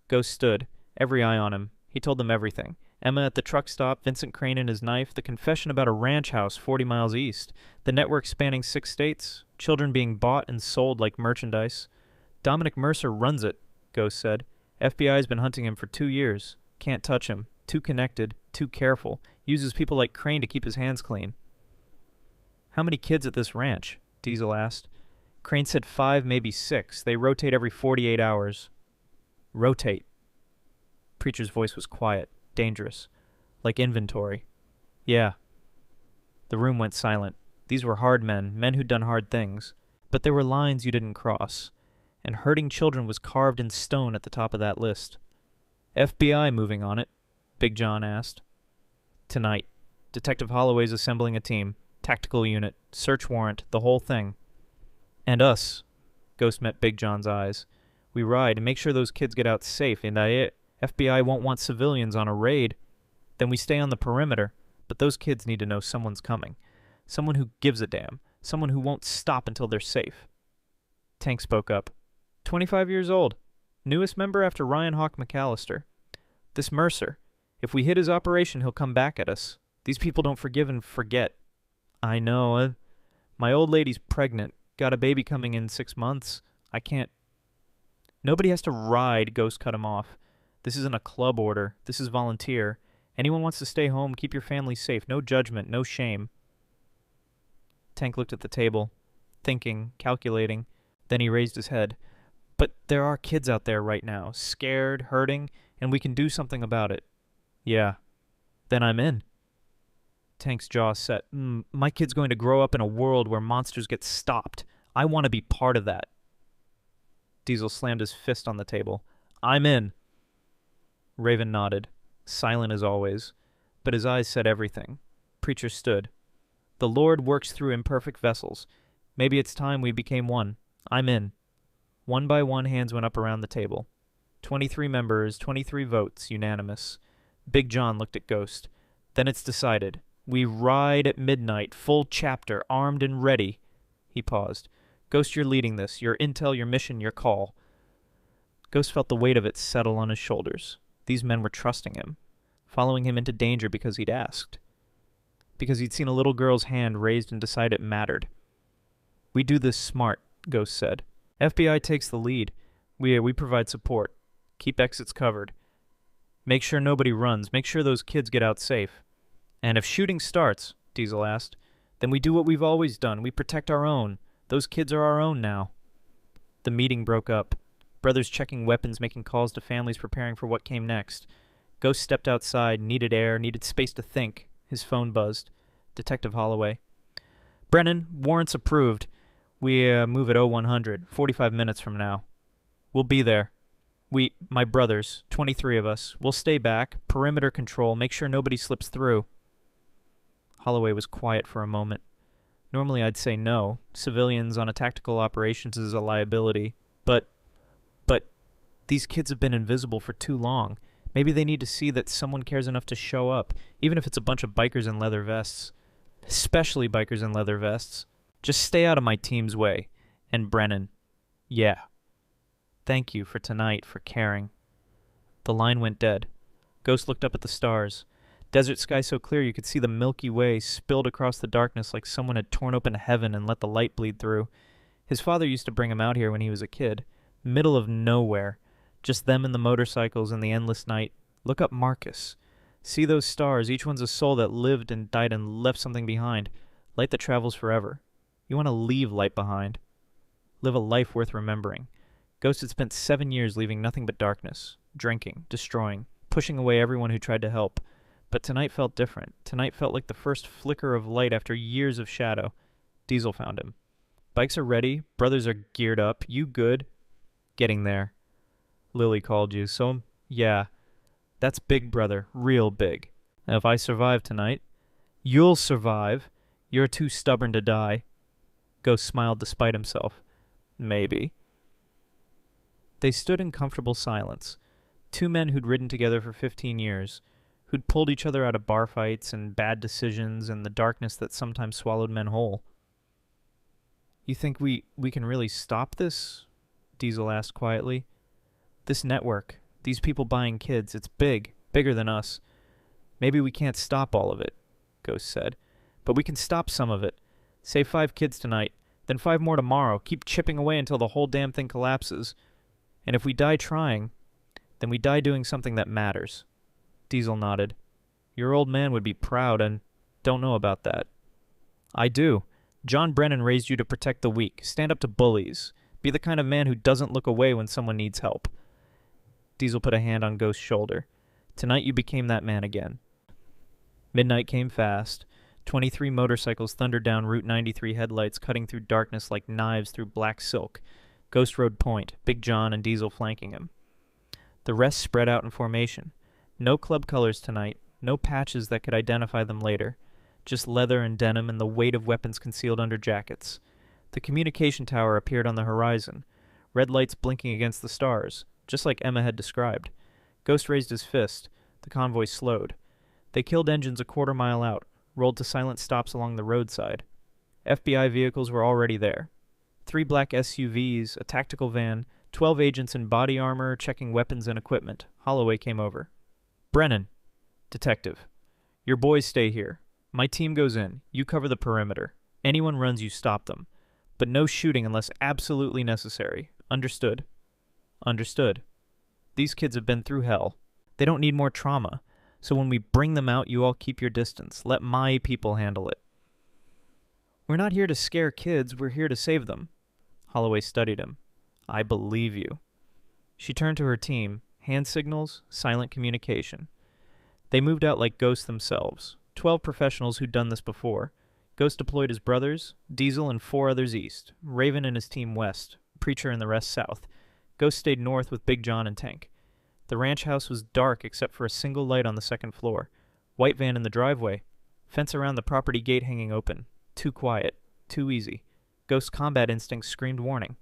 Ghost stood, every eye on him. He told them everything. Emma at the truck stop, Vincent Crane and his knife, the confession about a ranch house 40 miles east, the network spanning 6 states, children being bought and sold like merchandise. "Dominic Mercer runs it," Ghost said. "FBI's been hunting him for 2 years. Can't touch him. Too connected. Too careful. Uses people like Crane to keep his hands clean." "How many kids at this ranch?" Diesel asked. Crane said 5, maybe 6. They rotate every 48 hours. "Rotate." Preacher's voice was quiet, dangerous, like inventory. "Yeah." The room went silent. These were hard men, men who'd done hard things. But there were lines you didn't cross, and hurting children was carved in stone at the top of that list. "FBI moving on it?" Big John asked. "Tonight. Detective Holloway's assembling a team. Tactical unit. Search warrant. The whole thing." "And us." Ghost met Big John's eyes. "We ride and make sure those kids get out safe, and FBI won't want civilians on a raid. Then we stay on the perimeter, but those kids need to know someone's coming. Someone who gives a damn. Someone who won't stop until they're safe." Tank spoke up. 25 years old. Newest member after Ryan Hawk McAllister. "This Mercer. If we hit his operation, he'll come back at us. These people don't forgive and forget." "I know. My old lady's pregnant. Got a baby coming in 6 months. I can't." "Nobody has to ride," Ghost cut him off. "This isn't a club order. This is volunteer. Anyone wants to stay home, keep your family safe. No judgment, no shame." Tank looked at the table, thinking, calculating. Then he raised his head. "But there are kids out there right now, scared, hurting, and we can do something about it." "Yeah." "Then I'm in." Tank's jaw set. My kid's going to grow up in a world where monsters get stopped. I want to be part of that." Diesel slammed his fist on the table. "I'm in." Raven nodded, silent as always, but his eyes said everything. Preacher stood. "The Lord works through imperfect vessels. Maybe it's time we became one. I'm in." One by one, hands went up around the table. 23 members, 23 votes, unanimous. Big John looked at Ghost. Then it's decided. We ride at midnight, full chapter, armed and ready. He paused. Ghost, you're leading this. Your intel, your mission, your call. Ghost felt the weight of it settle on his shoulders. These men were trusting him, following him into danger because he'd asked. Because he'd seen a little girl's hand raised and decided it mattered. We do this smart, Ghost said. FBI takes the lead. We provide support. Keep exits covered. Make sure nobody runs. Make sure those kids get out safe. And if shooting starts, Diesel asked, then we do what we've always done. We protect our own. Those kids are our own now. The meeting broke up. Brothers checking weapons, making calls to families preparing for what came next. Ghost stepped outside, needed air, needed space to think. His phone buzzed. Detective Holloway. Brennan, warrants approved. We move at 0100, 45 minutes from now. We'll be there. My brothers, 23 of us, we'll stay back, perimeter control, make sure nobody slips through. Holloway was quiet for a moment. Normally I'd say no. Civilians on a tactical operations is a liability. But these kids have been invisible for too long. Maybe they need to see that someone cares enough to show up, even if it's a bunch of bikers in leather vests. Especially bikers in leather vests. Just stay out of my team's way. And Brennan. Yeah. Thank you for tonight, for caring. The line went dead. Ghost looked up at the stars. Desert sky so clear you could see the Milky Way spilled across the darkness like someone had torn open heaven and let the light bleed through. His father used to bring him out here when he was a kid. Middle of nowhere. Just them and the motorcycles and the endless night. Look up Marcus. See those stars. Each one's a soul that lived and died and left something behind. Light that travels forever. You want to leave light behind. Live a life worth remembering. Ghost had spent 7 years leaving nothing but darkness. Drinking. Destroying. Pushing away everyone who tried to help. But tonight felt different. Tonight felt like the first flicker of light after years of shadow. Diesel found him. Bikes are ready. Brothers are geared up. You good? Getting there. Lily called you, so yeah. That's big, brother. Real big. Now, if I survive tonight, you'll survive. You're too stubborn to die. Ghost smiled despite himself. Maybe. They stood in comfortable silence. Two men who'd ridden together for 15 years, who'd pulled each other out of bar fights and bad decisions and the darkness that sometimes swallowed men whole. You think we can really stop this? Diesel asked quietly. This network, these people buying kids, it's big, bigger than us. Maybe we can't stop all of it, Ghost said, but we can stop some of it. Save 5 kids tonight, then 5 more tomorrow. Keep chipping away until the whole damn thing collapses. And if we die trying, then we die doing something that matters. Diesel nodded. Your old man would be proud and don't know about that. I do. John Brennan raised you to protect the weak, stand up to bullies, be the kind of man who doesn't look away when someone needs help. Diesel put a hand on Ghost's shoulder. Tonight you became that man again. Midnight came fast. 23 motorcycles thundered down Route 93 headlights, cutting through darkness like knives through black silk. Ghost rode point, Big John and Diesel flanking him. The rest spread out in formation. No club colors tonight, no patches that could identify them later. Just leather and denim and the weight of weapons concealed under jackets. The communication tower appeared on the horizon, red lights blinking against the stars, just like Emma had described. Ghost raised his fist. The convoy slowed. They killed engines a quarter-mile out, rolled to silent stops along the roadside. FBI vehicles were already there. 3 black SUVs, a tactical van, 12 agents in body armor checking weapons and equipment. Holloway came over. Brennan. Detective. Your boys stay here. My team goes in. You cover the perimeter. Anyone runs, you stop them. But no shooting unless absolutely necessary. Understood? Understood. These kids have been through hell. They don't need more trauma. So when we bring them out, you all keep your distance. Let my people handle it. We're not here to scare kids. We're here to save them. Holloway studied him. I believe you. She turned to her team. Hand signals, silent communication. They moved out like ghosts themselves. 12 professionals who'd done this before. Ghost deployed his brothers, Diesel and 4 others east, Raven and his team west, Preacher and the rest south. Ghost stayed north with Big John and Tank. The ranch house was dark except for a single light on the second floor. White van in the driveway. Fence around the property gate hanging open. Too quiet. Too easy. Ghost's combat instincts screamed warning.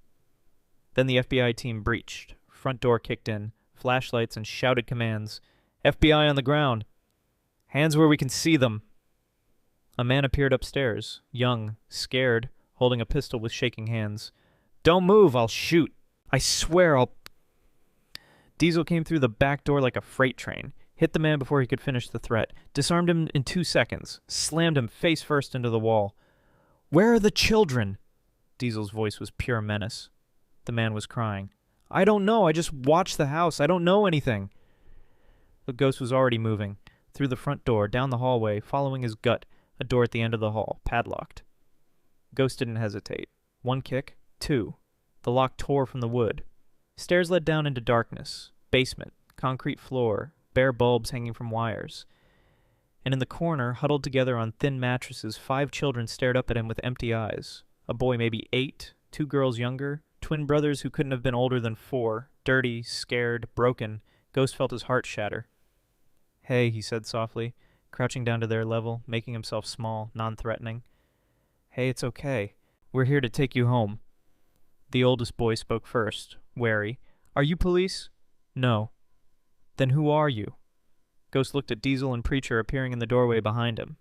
Then the FBI team breached. Front door kicked in. Flashlights and shouted commands. FBI on the ground. Hands where we can see them. A man appeared upstairs, young, scared, holding a pistol with shaking hands. Don't move, I'll shoot. I swear I'll... Diesel came through the back door like a freight train, hit the man before he could finish the threat, disarmed him in 2 seconds, slammed him face first into the wall. Where are the children? Diesel's voice was pure menace. The man was crying. I don't know, I just watched the house, I don't know anything. The ghost was already moving, through the front door, down the hallway, following his gut, a door at the end of the hall, padlocked. Ghost didn't hesitate. 1 kick, 2. The lock tore from the wood. Stairs led down into darkness. Basement, concrete floor, bare bulbs hanging from wires. And in the corner, huddled together on thin mattresses, 5 children stared up at him with empty eyes. A boy maybe 8, 2 girls younger, twin brothers who couldn't have been older than 4, dirty, scared, broken. Ghost felt his heart shatter. Hey, he said softly, crouching down to their level, making himself small, non-threatening. Hey, it's okay. We're here to take you home. The oldest boy spoke first, wary. Are you police? No. Then who are you? Ghost looked at Diesel and Preacher appearing in the doorway behind him.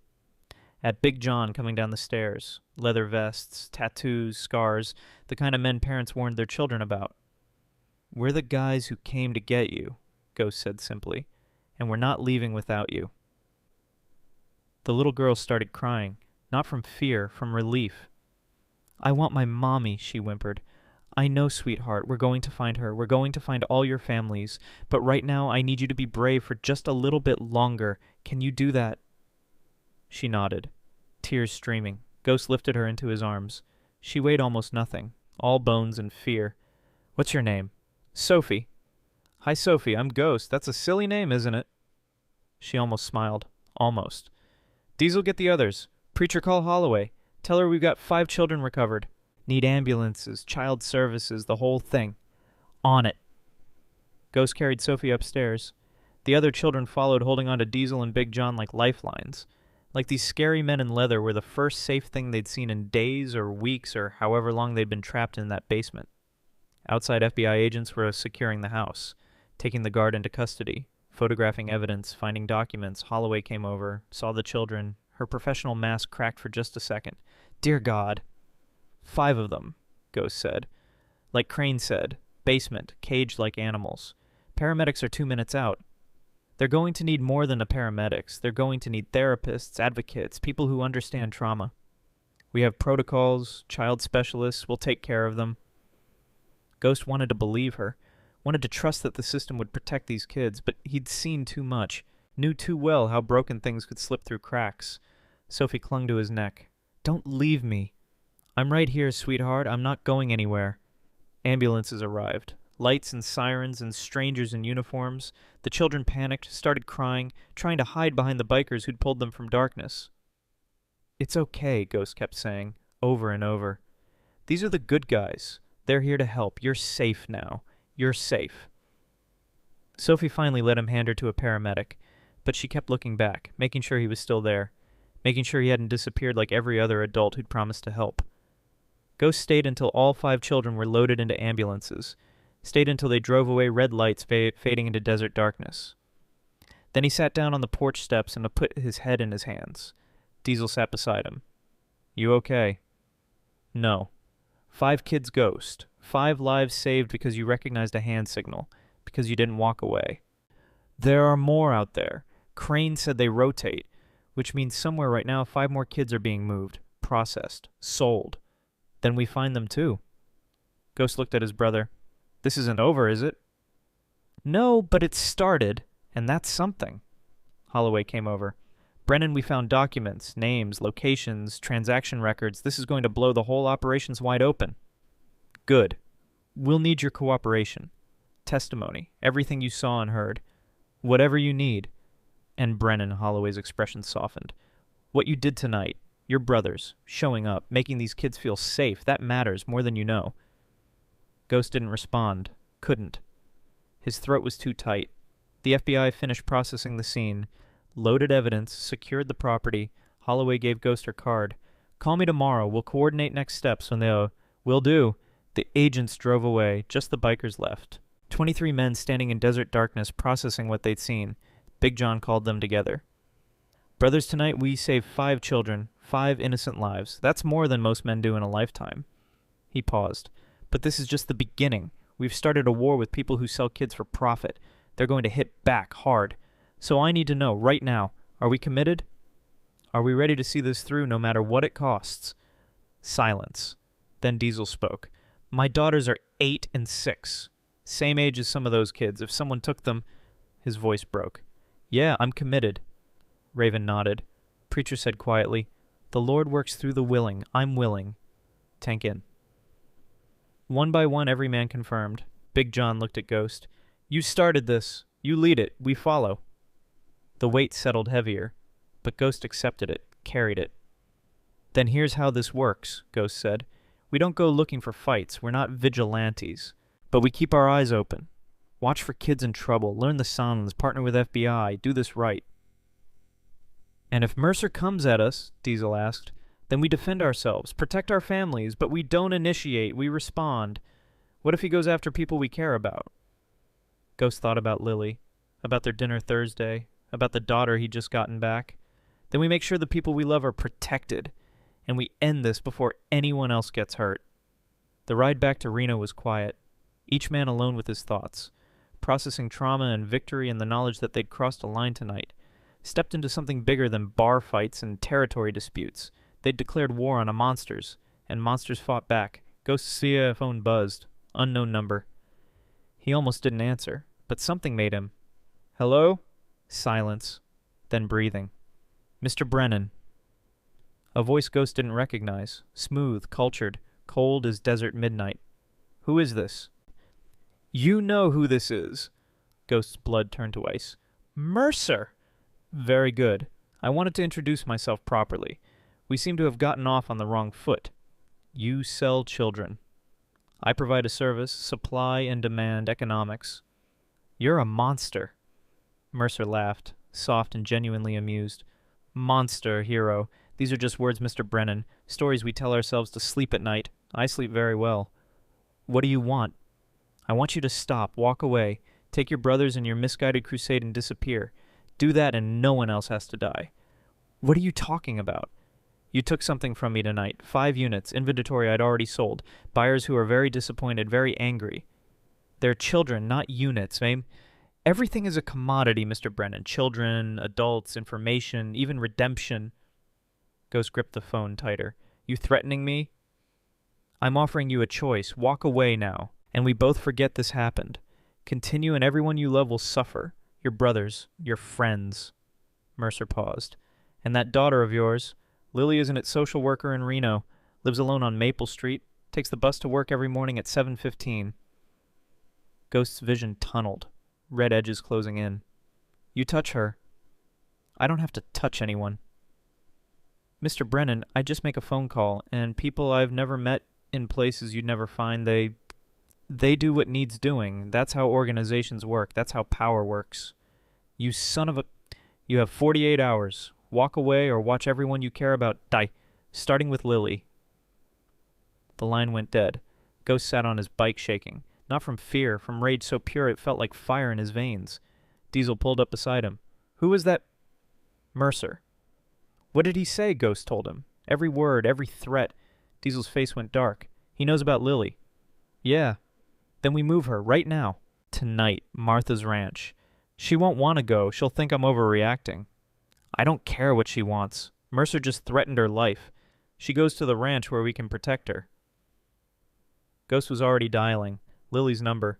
At Big John coming down the stairs. Leather vests, tattoos, scars, the kind of men parents warned their children about. We're the guys who came to get you, Ghost said simply, and we're not leaving without you. The little girl started crying, not from fear, from relief. I want my mommy, she whimpered. I know, sweetheart, we're going to find her. We're going to find all your families. But right now, I need you to be brave for just a little bit longer. Can you do that? She nodded, tears streaming. Ghost lifted her into his arms. She weighed almost nothing, all bones and fear. What's your name? Sophie. Hi, Sophie, I'm Ghost. That's a silly name, isn't it? She almost smiled. Almost. Diesel, get the others. Preacher, call Holloway. Tell her we've got 5 children recovered. Need ambulances, child services, the whole thing. On it. Ghost carried Sophie upstairs. The other children followed, holding on to Diesel and Big John like lifelines. Like these scary men in leather were the first safe thing they'd seen in days or weeks or however long they'd been trapped in that basement. Outside FBI agents were securing the house, taking the guard into custody, photographing evidence, finding documents. Holloway came over, saw the children. Her professional mask cracked for just a second. Dear God. 5 of them, Ghost said. Like Crane said, basement, caged like animals. Paramedics are 2 minutes out. They're going to need more than the paramedics. They're going to need therapists, advocates, people who understand trauma. We have protocols, child specialists. We'll take care of them. Ghost wanted to believe her, wanted to trust that the system would protect these kids, but he'd seen too much, knew too well how broken things could slip through cracks. Sophie clung to his neck. Don't leave me. I'm right here, sweetheart. I'm not going anywhere. Ambulances arrived. Lights and sirens and strangers in uniforms. The children panicked, started crying, trying to hide behind the bikers who'd pulled them from darkness. It's okay, Ghost kept saying, over and over. These are the good guys. They're here to help. You're safe now. You're safe. Sophie finally let him hand her to a paramedic, but she kept looking back, making sure he was still there, making sure he hadn't disappeared like every other adult who'd promised to help. Ghost stayed until all 5 children were loaded into ambulances, stayed until they drove away, red lights fading into desert darkness. Then he sat down on the porch steps and put his head in his hands. Diesel sat beside him. You okay? No. 5 kids, Ghost. 5 lives saved because you recognized a hand signal, because you didn't walk away. There are more out there. Crane said they rotate, which means somewhere right now 5 more kids are being moved, processed, sold. Then we find them too. Ghost looked at his brother. This isn't over, is it? No, but it started, and that's something. Holloway came over. Brennan, we found documents, names, locations, transaction records. This is going to blow the whole operations wide open. Good. We'll need your cooperation. Testimony. Everything you saw and heard. Whatever you need. And Brennan, Holloway's expression softened. What you did tonight. Your brothers. Showing up. Making these kids feel safe. That matters more than you know. Ghost didn't respond. Couldn't. His throat was too tight. The FBI finished processing the scene. Loaded evidence, secured the property. Holloway gave Ghost her card. Call me tomorrow. We'll coordinate next steps when they... Will do. The agents drove away. Just the bikers left. 23 men standing in desert darkness processing what they'd seen. Big John called them together. Brothers, tonight we saved 5 children, 5 innocent lives. That's more than most men do in a lifetime. He paused. But this is just the beginning. We've started a war with people who sell kids for profit. They're going to hit back hard. So I need to know, right now, are we committed? Are we ready to see this through no matter what it costs? Silence. Then Diesel spoke. My daughters are 8 and 6. Same age as some of those kids. If someone took them... His voice broke. Yeah, I'm committed. Raven nodded. Preacher said quietly, The Lord works through the willing. I'm willing. Tank in. One by one, every man confirmed. Big John looked at Ghost. You started this. You lead it. We follow. The weight settled heavier, but Ghost accepted it, carried it. Then here's how this works, Ghost said. We don't go looking for fights. We're not vigilantes. But we keep our eyes open. Watch for kids in trouble. Learn the signs. Partner with FBI. Do this right. And if Mercer comes at us, Diesel asked, then we defend ourselves, protect our families, but we don't initiate, we respond. What if he goes after people we care about? Ghost thought about Lily, about their dinner Thursday, about the daughter he'd just gotten back. Then we make sure the people we love are protected, and we end this before anyone else gets hurt. The ride back to Reno was quiet, each man alone with his thoughts, processing trauma and victory and the knowledge that they'd crossed a line tonight, stepped into something bigger than bar fights and territory disputes. They'd declared war on monsters, and monsters fought back. Ghost's CA phone buzzed. Unknown number. He almost didn't answer, but something made him. Hello? Silence. Then breathing. Mr. Brennan. A voice Ghost didn't recognize. Smooth, cultured, cold as desert midnight. Who is this? You know who this is. Ghost's blood turned to ice. Mercer! Very good. I wanted to introduce myself properly. We seem to have gotten off on the wrong foot. You sell children. I provide a service, supply and demand, economics. You're a monster. Mercer laughed, soft and genuinely amused. Monster, hero. These are just words, Mr. Brennan. Stories we tell ourselves to sleep at night. I sleep very well. What do you want? I want you to stop, walk away, take your brothers and your misguided crusade and disappear. Do that and no one else has to die. What are you talking about? You took something from me tonight. 5 units, inventory I'd already sold. Buyers who are very disappointed, very angry. They're children, not units, eh? Everything is a commodity, Mr. Brennan. Children, adults, information, even redemption. Ghost gripped the phone tighter. You threatening me? I'm offering you a choice. Walk away now. And we both forget this happened. Continue and everyone you love will suffer. Your brothers, your friends. Mercer paused. And that daughter of yours... Lily is a social worker in Reno, lives alone on Maple Street, takes the bus to work every morning at 7:15. Ghost's vision tunneled, red edges closing in. You touch her. I don't have to touch anyone. Mr. Brennan, I just make a phone call, and people I've never met in places you'd never find, they do what needs doing. That's how organizations work. That's how power works. You son of a... You have 48 hours. Walk away or watch everyone you care about die, starting with Lily. The line went dead. Ghost sat on his bike shaking, not from fear, from rage so pure it felt like fire in his veins. Diesel pulled up beside him. Who was that? Mercer. What did he say? Ghost told him. Every word, every threat. Diesel's face went dark. He knows about Lily. Yeah. Then we move her, right now. Tonight, Martha's ranch. She won't want to go. She'll think I'm overreacting. I don't care what she wants. Mercer just threatened her life. She goes to the ranch where we can protect her. Ghost was already dialing. Lily's number.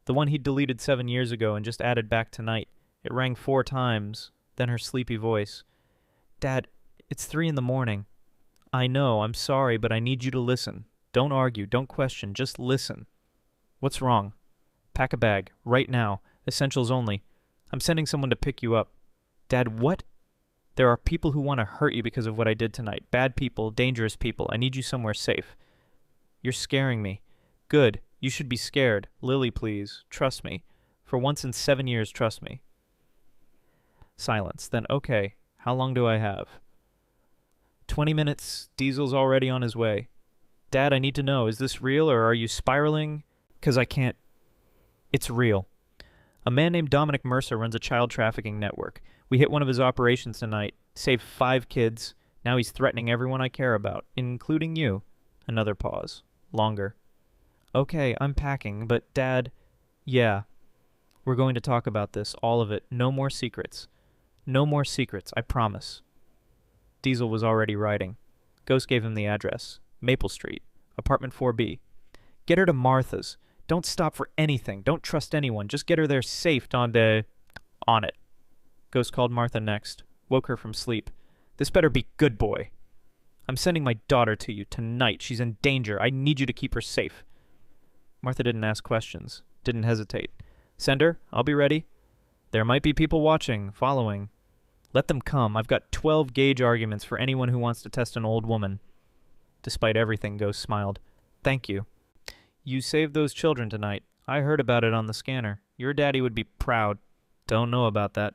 The one he'd deleted 7 years ago and just added back tonight. It rang 4 times, then her sleepy voice. Dad, it's 3 a.m. I know, I'm sorry, but I need you to listen. Don't argue, don't question, just listen. What's wrong? Pack a bag, right now. Essentials only. I'm sending someone to pick you up. Dad, what? There are people who want to hurt you because of what I did tonight. Bad people, dangerous people. I need you somewhere safe. You're scaring me. Good. You should be scared. Lily, please. Trust me. For once in 7 years, trust me. Silence. Then, okay. How long do I have? 20 minutes. Diesel's already on his way. Dad, I need to know. Is this real or are you spiraling? 'Cause I can't... It's real. A man named Dominic Mercer runs a child trafficking network. We hit one of his operations tonight, saved 5 kids. Now he's threatening everyone I care about, including you. Another pause. Longer. Okay, I'm packing, but Dad... Yeah. We're going to talk about this, all of it. No more secrets. No more secrets, I promise. Diesel was already writing. Ghost gave him the address. Maple Street, apartment 4B. Get her to Martha's. Don't stop for anything. Don't trust anyone. Just get her there safe, Donde. On it. Ghost called Martha next. Woke her from sleep. This better be good, boy. I'm sending my daughter to you tonight. She's in danger. I need you to keep her safe. Martha didn't ask questions. Didn't hesitate. Send her. I'll be ready. There might be people watching, following. Let them come. I've got 12 gauge arguments for anyone who wants to test an old woman. Despite everything, Ghost smiled. Thank you. You saved those children tonight. I heard about it on the scanner. Your daddy would be proud. Don't know about that.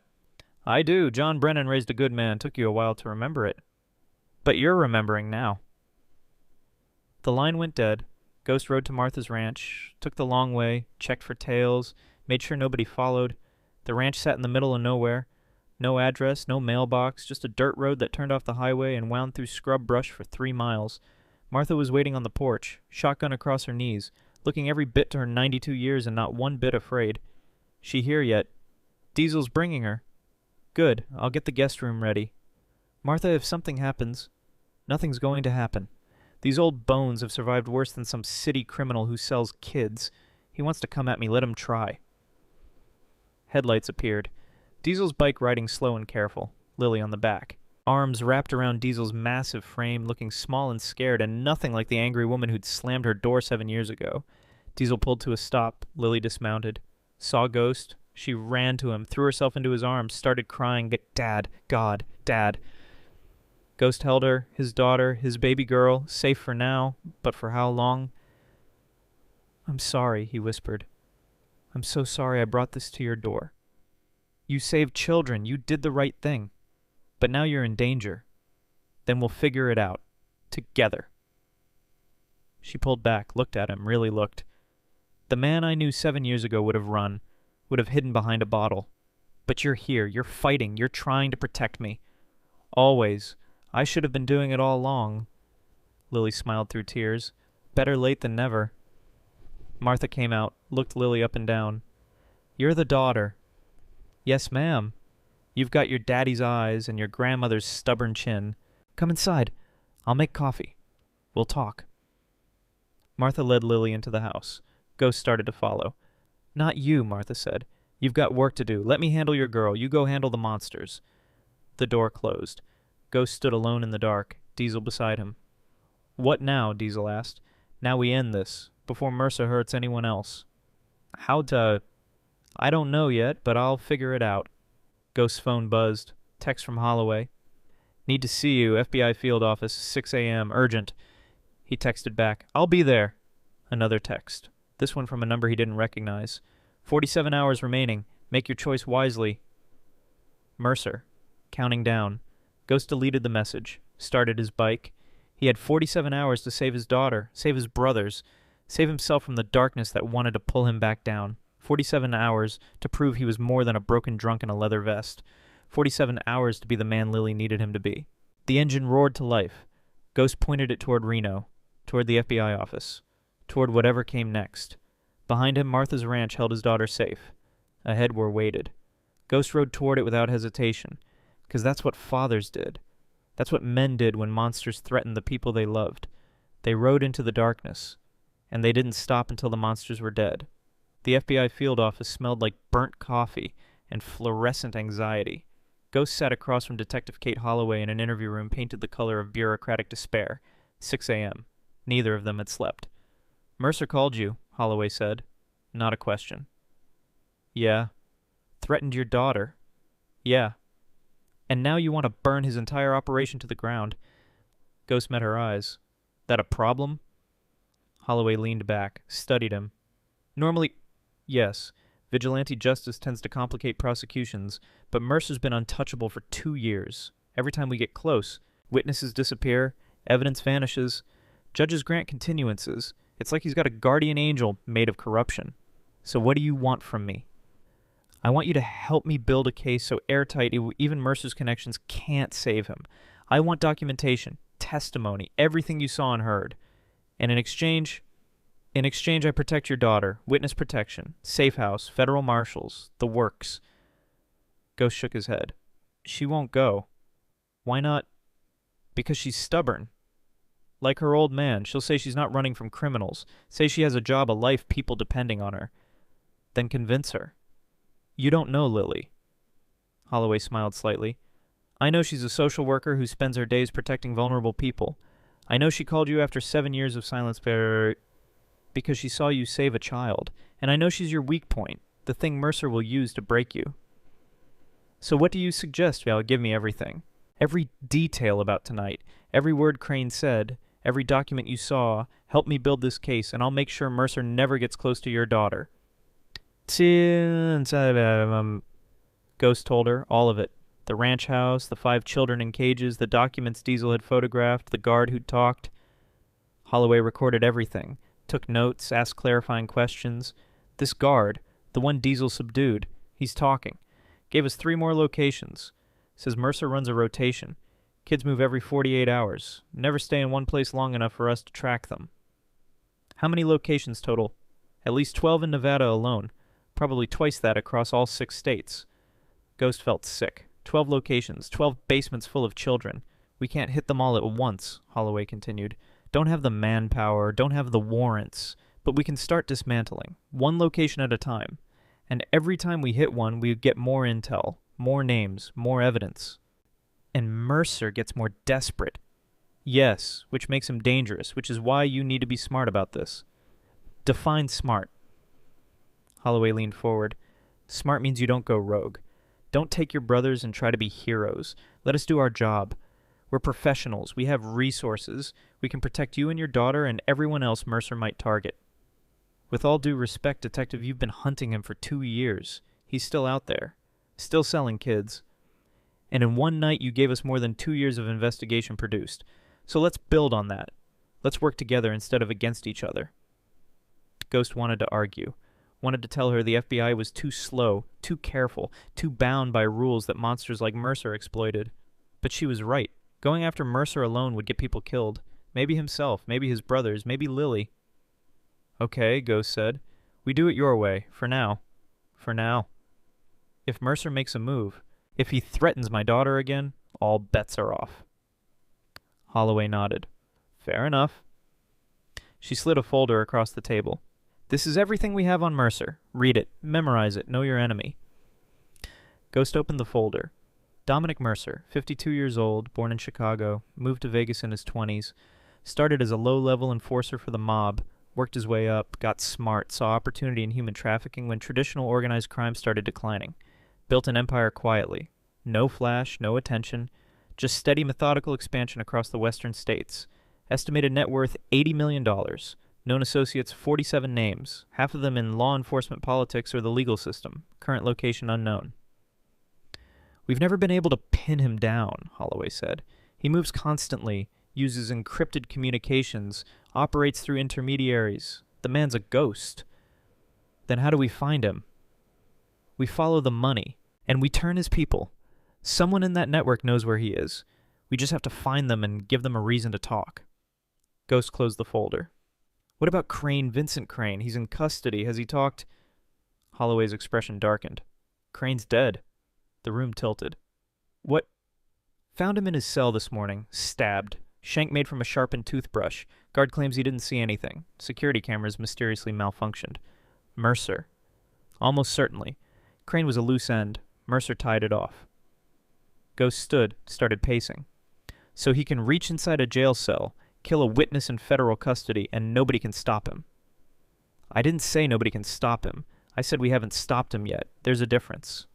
I do. John Brennan raised a good man. Took you a while to remember it. But you're remembering now. The line went dead. Ghost rode to Martha's ranch, took the long way, checked for tails, made sure nobody followed. The ranch sat in the middle of nowhere. No address, no mailbox, just a dirt road that turned off the highway and wound through scrub brush for 3 miles. Martha was waiting on the porch, shotgun across her knees, looking every bit to her 92 years and not one bit afraid. She here yet? Diesel's bringing her. Good, I'll get the guest room ready. Martha, if something happens, nothing's going to happen. These old bones have survived worse than some city criminal who sells kids. He wants to come at me, let him try. Headlights appeared. Diesel's bike riding slow and careful, Lily on the back. Arms wrapped around Diesel's massive frame, looking small and scared, and nothing like the angry woman who'd slammed her door 7 years ago. Diesel pulled to a stop. Lily dismounted. Saw Ghost. She ran to him, threw herself into his arms, started crying, Dad, God, Dad. Ghost held her, his daughter, his baby girl, safe for now, but for how long? I'm sorry, he whispered. I'm so sorry I brought this to your door. You saved children. You did the right thing. But now you're in danger. Then we'll figure it out. Together. She pulled back, looked at him, really looked. The man I knew 7 years ago would have run, would have hidden behind a bottle. But you're here. You're fighting. You're trying to protect me. Always. I should have been doing it all along. Lily smiled through tears. Better late than never. Martha came out, looked Lily up and down. You're the daughter. Yes, ma'am. You've got your daddy's eyes and your grandmother's stubborn chin. Come inside. I'll make coffee. We'll talk. Martha led Lily into the house. Ghost started to follow. Not you, Martha said. You've got work to do. Let me handle your girl. You go handle the monsters. The door closed. Ghost stood alone in the dark, Diesel beside him. What now? Diesel asked. Now we end this, before Mercer hurts anyone else. How to... I don't know yet, but I'll figure it out. Ghost's phone buzzed. Text from Holloway. Need to see you, FBI field office, 6 a.m., urgent. He texted back, I'll be there. Another text. This one from a number he didn't recognize. 47 hours remaining. Make your choice wisely. Mercer. Counting down. Ghost deleted the message. Started his bike. He had 47 hours to save his daughter, save his brothers, save himself from the darkness that wanted to pull him back down. 47 hours to prove he was more than a broken drunk in a leather vest. 47 hours to be the man Lily needed him to be. The engine roared to life. Ghost pointed it toward Reno, toward the FBI office, toward whatever came next. Behind him, Martha's ranch held his daughter safe. Ahead were waited. Ghost rode toward it without hesitation, because that's what fathers did. That's what men did when monsters threatened the people they loved. They rode into the darkness, and they didn't stop until the monsters were dead. The FBI field office smelled like burnt coffee and fluorescent anxiety. Ghost sat across from Detective Kate Holloway in an interview room painted the color of bureaucratic despair. 6 a.m. Neither of them had slept. Mercer called you, Holloway said. Not a question. Yeah. Threatened your daughter. Yeah. And now you want to burn his entire operation to the ground. Ghost met her eyes. That a problem? Holloway leaned back, studied him. Normally, yes, vigilante justice tends to complicate prosecutions, but Mercer's been untouchable for 2 years. Every time we get close, witnesses disappear, evidence vanishes, judges grant continuances. It's like he's got a guardian angel made of corruption. So what do you want from me? I want you to help me build a case so airtight even Mercer's connections can't save him. I want documentation, testimony, everything you saw and heard. And in exchange, I protect your daughter, witness protection, safe house, federal marshals, the works. Ghost shook his head. She won't go. Why not? Because she's stubborn. Like her old man, she'll say she's not running from criminals, say she has a job, a life, people depending on her. Then convince her. You don't know Lily. Holloway smiled slightly. I know she's a social worker who spends her days protecting vulnerable people. I know she called you after 7 years of silence because she saw you save a child. And I know she's your weak point, the thing Mercer will use to break you. So what do you suggest, Val? Give me everything. Every detail about tonight, every word Crane said, every document you saw. Help me build this case, and I'll make sure Mercer never gets close to your daughter. Ghost told her, all of it. The ranch house, the 5 children in cages, the documents Diesel had photographed, the guard who'd talked. Holloway recorded everything, took notes, asked clarifying questions. This guard, the one Diesel subdued, he's talking. Gave us 3 more locations. Says Mercer runs a rotation. Kids move every 48 hours. Never stay in one place long enough for us to track them. How many locations total? At least 12 in Nevada alone. Probably twice that across all 6 states. Ghost felt sick. 12 locations, 12 basements full of children. We can't hit them all at once, Holloway continued. Don't have the manpower, don't have the warrants, but we can start dismantling, 1 location at a time. And every time we hit one, we get more intel, more names, more evidence. And Mercer gets more desperate. Yes, which makes him dangerous, which is why you need to be smart about this. Define smart. Holloway leaned forward. Smart means you don't go rogue. Don't take your brothers and try to be heroes. Let us do our job. We're professionals. We have resources. We can protect you and your daughter and everyone else Mercer might target. With all due respect, Detective, you've been hunting him for 2 years. He's still out there. Still selling kids. And in one night you gave us more than 2 years of investigation produced. So let's build on that. Let's work together instead of against each other. Ghost wanted to argue. Wanted to tell her the FBI was too slow, too careful, too bound by rules that monsters like Mercer exploited. But she was right. Going after Mercer alone would get people killed. Maybe himself, maybe his brothers, maybe Lily. Okay, Ghost said. We do it your way, for now. For now. If Mercer makes a move, if he threatens my daughter again, all bets are off. Holloway nodded. Fair enough. She slid a folder across the table. This is everything we have on Mercer. Read it. Memorize it. Know your enemy. Ghost opened the folder. Dominic Mercer, 52 years old, born in Chicago, moved to Vegas in his 20s, started as a low-level enforcer for the mob, worked his way up, got smart, saw opportunity in human trafficking when traditional organized crime started declining, built an empire quietly. No flash, no attention, just steady methodical expansion across the western states. Estimated net worth $80 million. Known associates 47 names, half of them in law enforcement, politics, or the legal system. Current location unknown. We've never been able to pin him down, Holloway said. He moves constantly, uses encrypted communications, operates through intermediaries. The man's a ghost. Then how do we find him? We follow the money, and we turn his people. Someone in that network knows where he is. We just have to find them and give them a reason to talk. Ghost closed the folder. What about Crane, Vincent Crane? He's in custody. Has he talked? Holloway's expression darkened. Crane's dead. The room tilted. What? Found him in his cell this morning, stabbed. Shank made from a sharpened toothbrush. Guard claims he didn't see anything. Security cameras mysteriously malfunctioned. Mercer. Almost certainly. Crane was a loose end. Mercer tied it off. Ghost stood, started pacing. So he can reach inside a jail cell, kill a witness in federal custody, and nobody can stop him. I didn't say nobody can stop him. I said we haven't stopped him yet. There's a difference.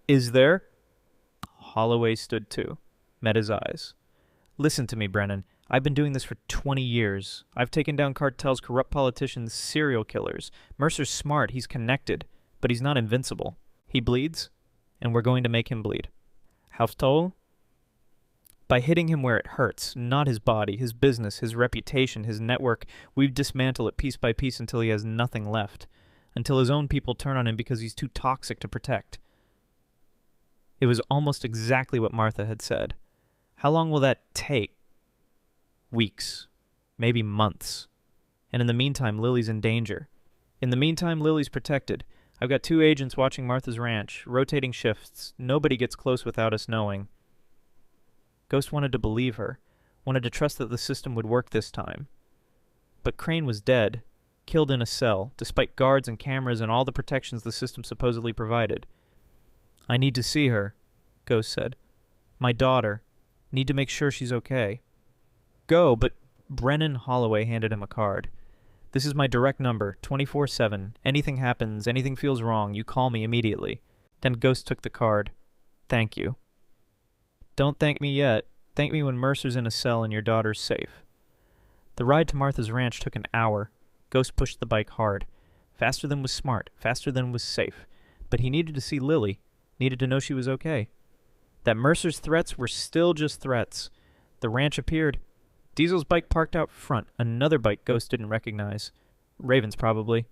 Is there? Holloway stood too, met his eyes. Listen to me, Brennan. I've been doing this for 20 years. I've taken down cartels, corrupt politicians, serial killers. Mercer's smart. He's connected. But he's not invincible. He bleeds, and we're going to make him bleed. Haftoll? By hitting him where it hurts, not his body, his business, his reputation, his network, we dismantle it piece by piece until he has nothing left. until his own people turn on him because he's too toxic to protect. It was almost exactly what Martha had said. How long will that take? Weeks. Maybe months. And in the meantime, Lily's in danger. In the meantime, Lily's protected. I've got 2 agents watching Martha's ranch, rotating shifts. Nobody gets close without us knowing. Ghost wanted to believe her, wanted to trust that the system would work this time. But Crane was dead, killed in a cell, despite guards and cameras and all the protections the system supposedly provided. I need to see her, Ghost said. My daughter. Need to make sure she's okay. Go, but Brennan Holloway handed him a card. This is my direct number, 24/7. Anything happens, anything feels wrong, you call me immediately. Then Ghost took the card. Thank you. Don't thank me yet. Thank me when Mercer's in a cell and your daughter's safe. The ride to Martha's ranch took an hour. Ghost pushed the bike hard. Faster than was smart, faster than was safe. But he needed to see Lily, needed to know she was okay. That Mercer's threats were still just threats. The ranch appeared. Diesel's bike parked out front, another bike Ghost didn't recognize. Raven's probably.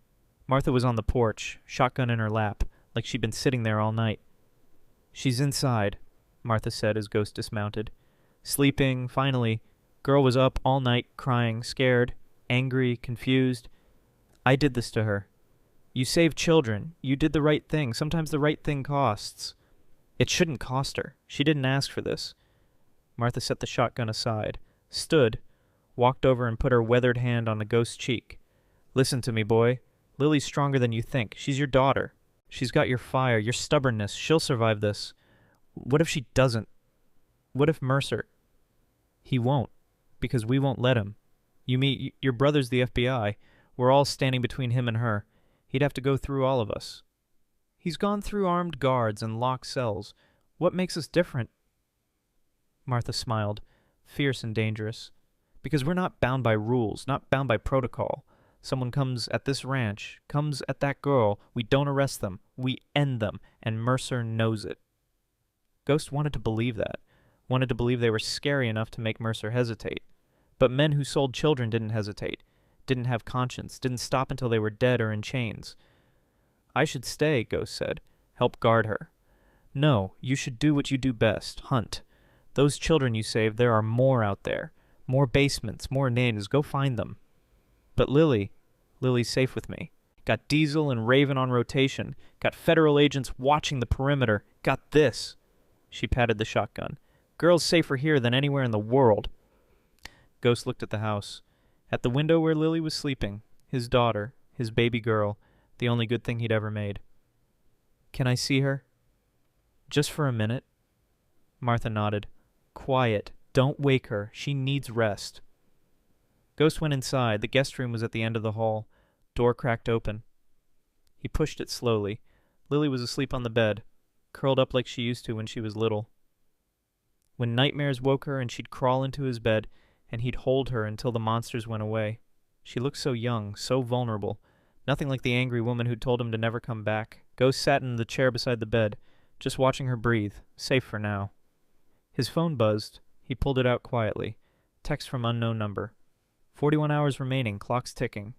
Martha was on the porch, shotgun in her lap, like she'd been sitting there all night. She's inside, Martha said as Ghost dismounted. Sleeping, finally. Girl was up all night, crying, scared, angry, confused. I did this to her. You saved children. You did the right thing. Sometimes the right thing costs. It shouldn't cost her. She didn't ask for this. Martha set the shotgun aside, stood, walked over and put her weathered hand on the Ghost's cheek. Listen to me, boy. Lily's stronger than you think. She's your daughter. She's got your fire, your stubbornness. She'll survive this. What if she doesn't? What if Mercer? He won't, because we won't let him. Your brother's the FBI. We're all standing between him and her. He'd have to go through all of us. He's gone through armed guards and locked cells. What makes us different? Martha smiled, fierce and dangerous. Because we're not bound by rules, not bound by protocol. Someone comes at this ranch, comes at that girl, we don't arrest them, we end them, and Mercer knows it. Ghost wanted to believe that, wanted to believe they were scary enough to make Mercer hesitate. But men who sold children didn't hesitate, didn't have conscience, didn't stop until they were dead or in chains. I should stay, Ghost said, help guard her. No, you should do what you do best, hunt. Those children you saved, there are more out there. More basements, more names, go find them. But Lily's safe with me. Got Diesel and Raven on rotation. Got federal agents watching the perimeter. Got this. She patted the shotgun. Girl's safer here than anywhere in the world. Ghost looked at the house. At the window where Lily was sleeping. His daughter. His baby girl. The only good thing he'd ever made. Can I see her? Just for a minute. Martha nodded. Quiet. Don't wake her. She needs rest. Ghost went inside. The guest room was at the end of the hall. Door cracked open. He pushed it slowly. Lily was asleep on the bed, curled up like she used to when she was little. When nightmares woke her and she'd crawl into his bed, and he'd hold her until the monsters went away. She looked so young, so vulnerable. Nothing like the angry woman who'd told him to never come back. Ghost sat in the chair beside the bed, just watching her breathe, safe for now. His phone buzzed. He pulled it out quietly. Text from unknown number. 41 hours remaining, clock's ticking.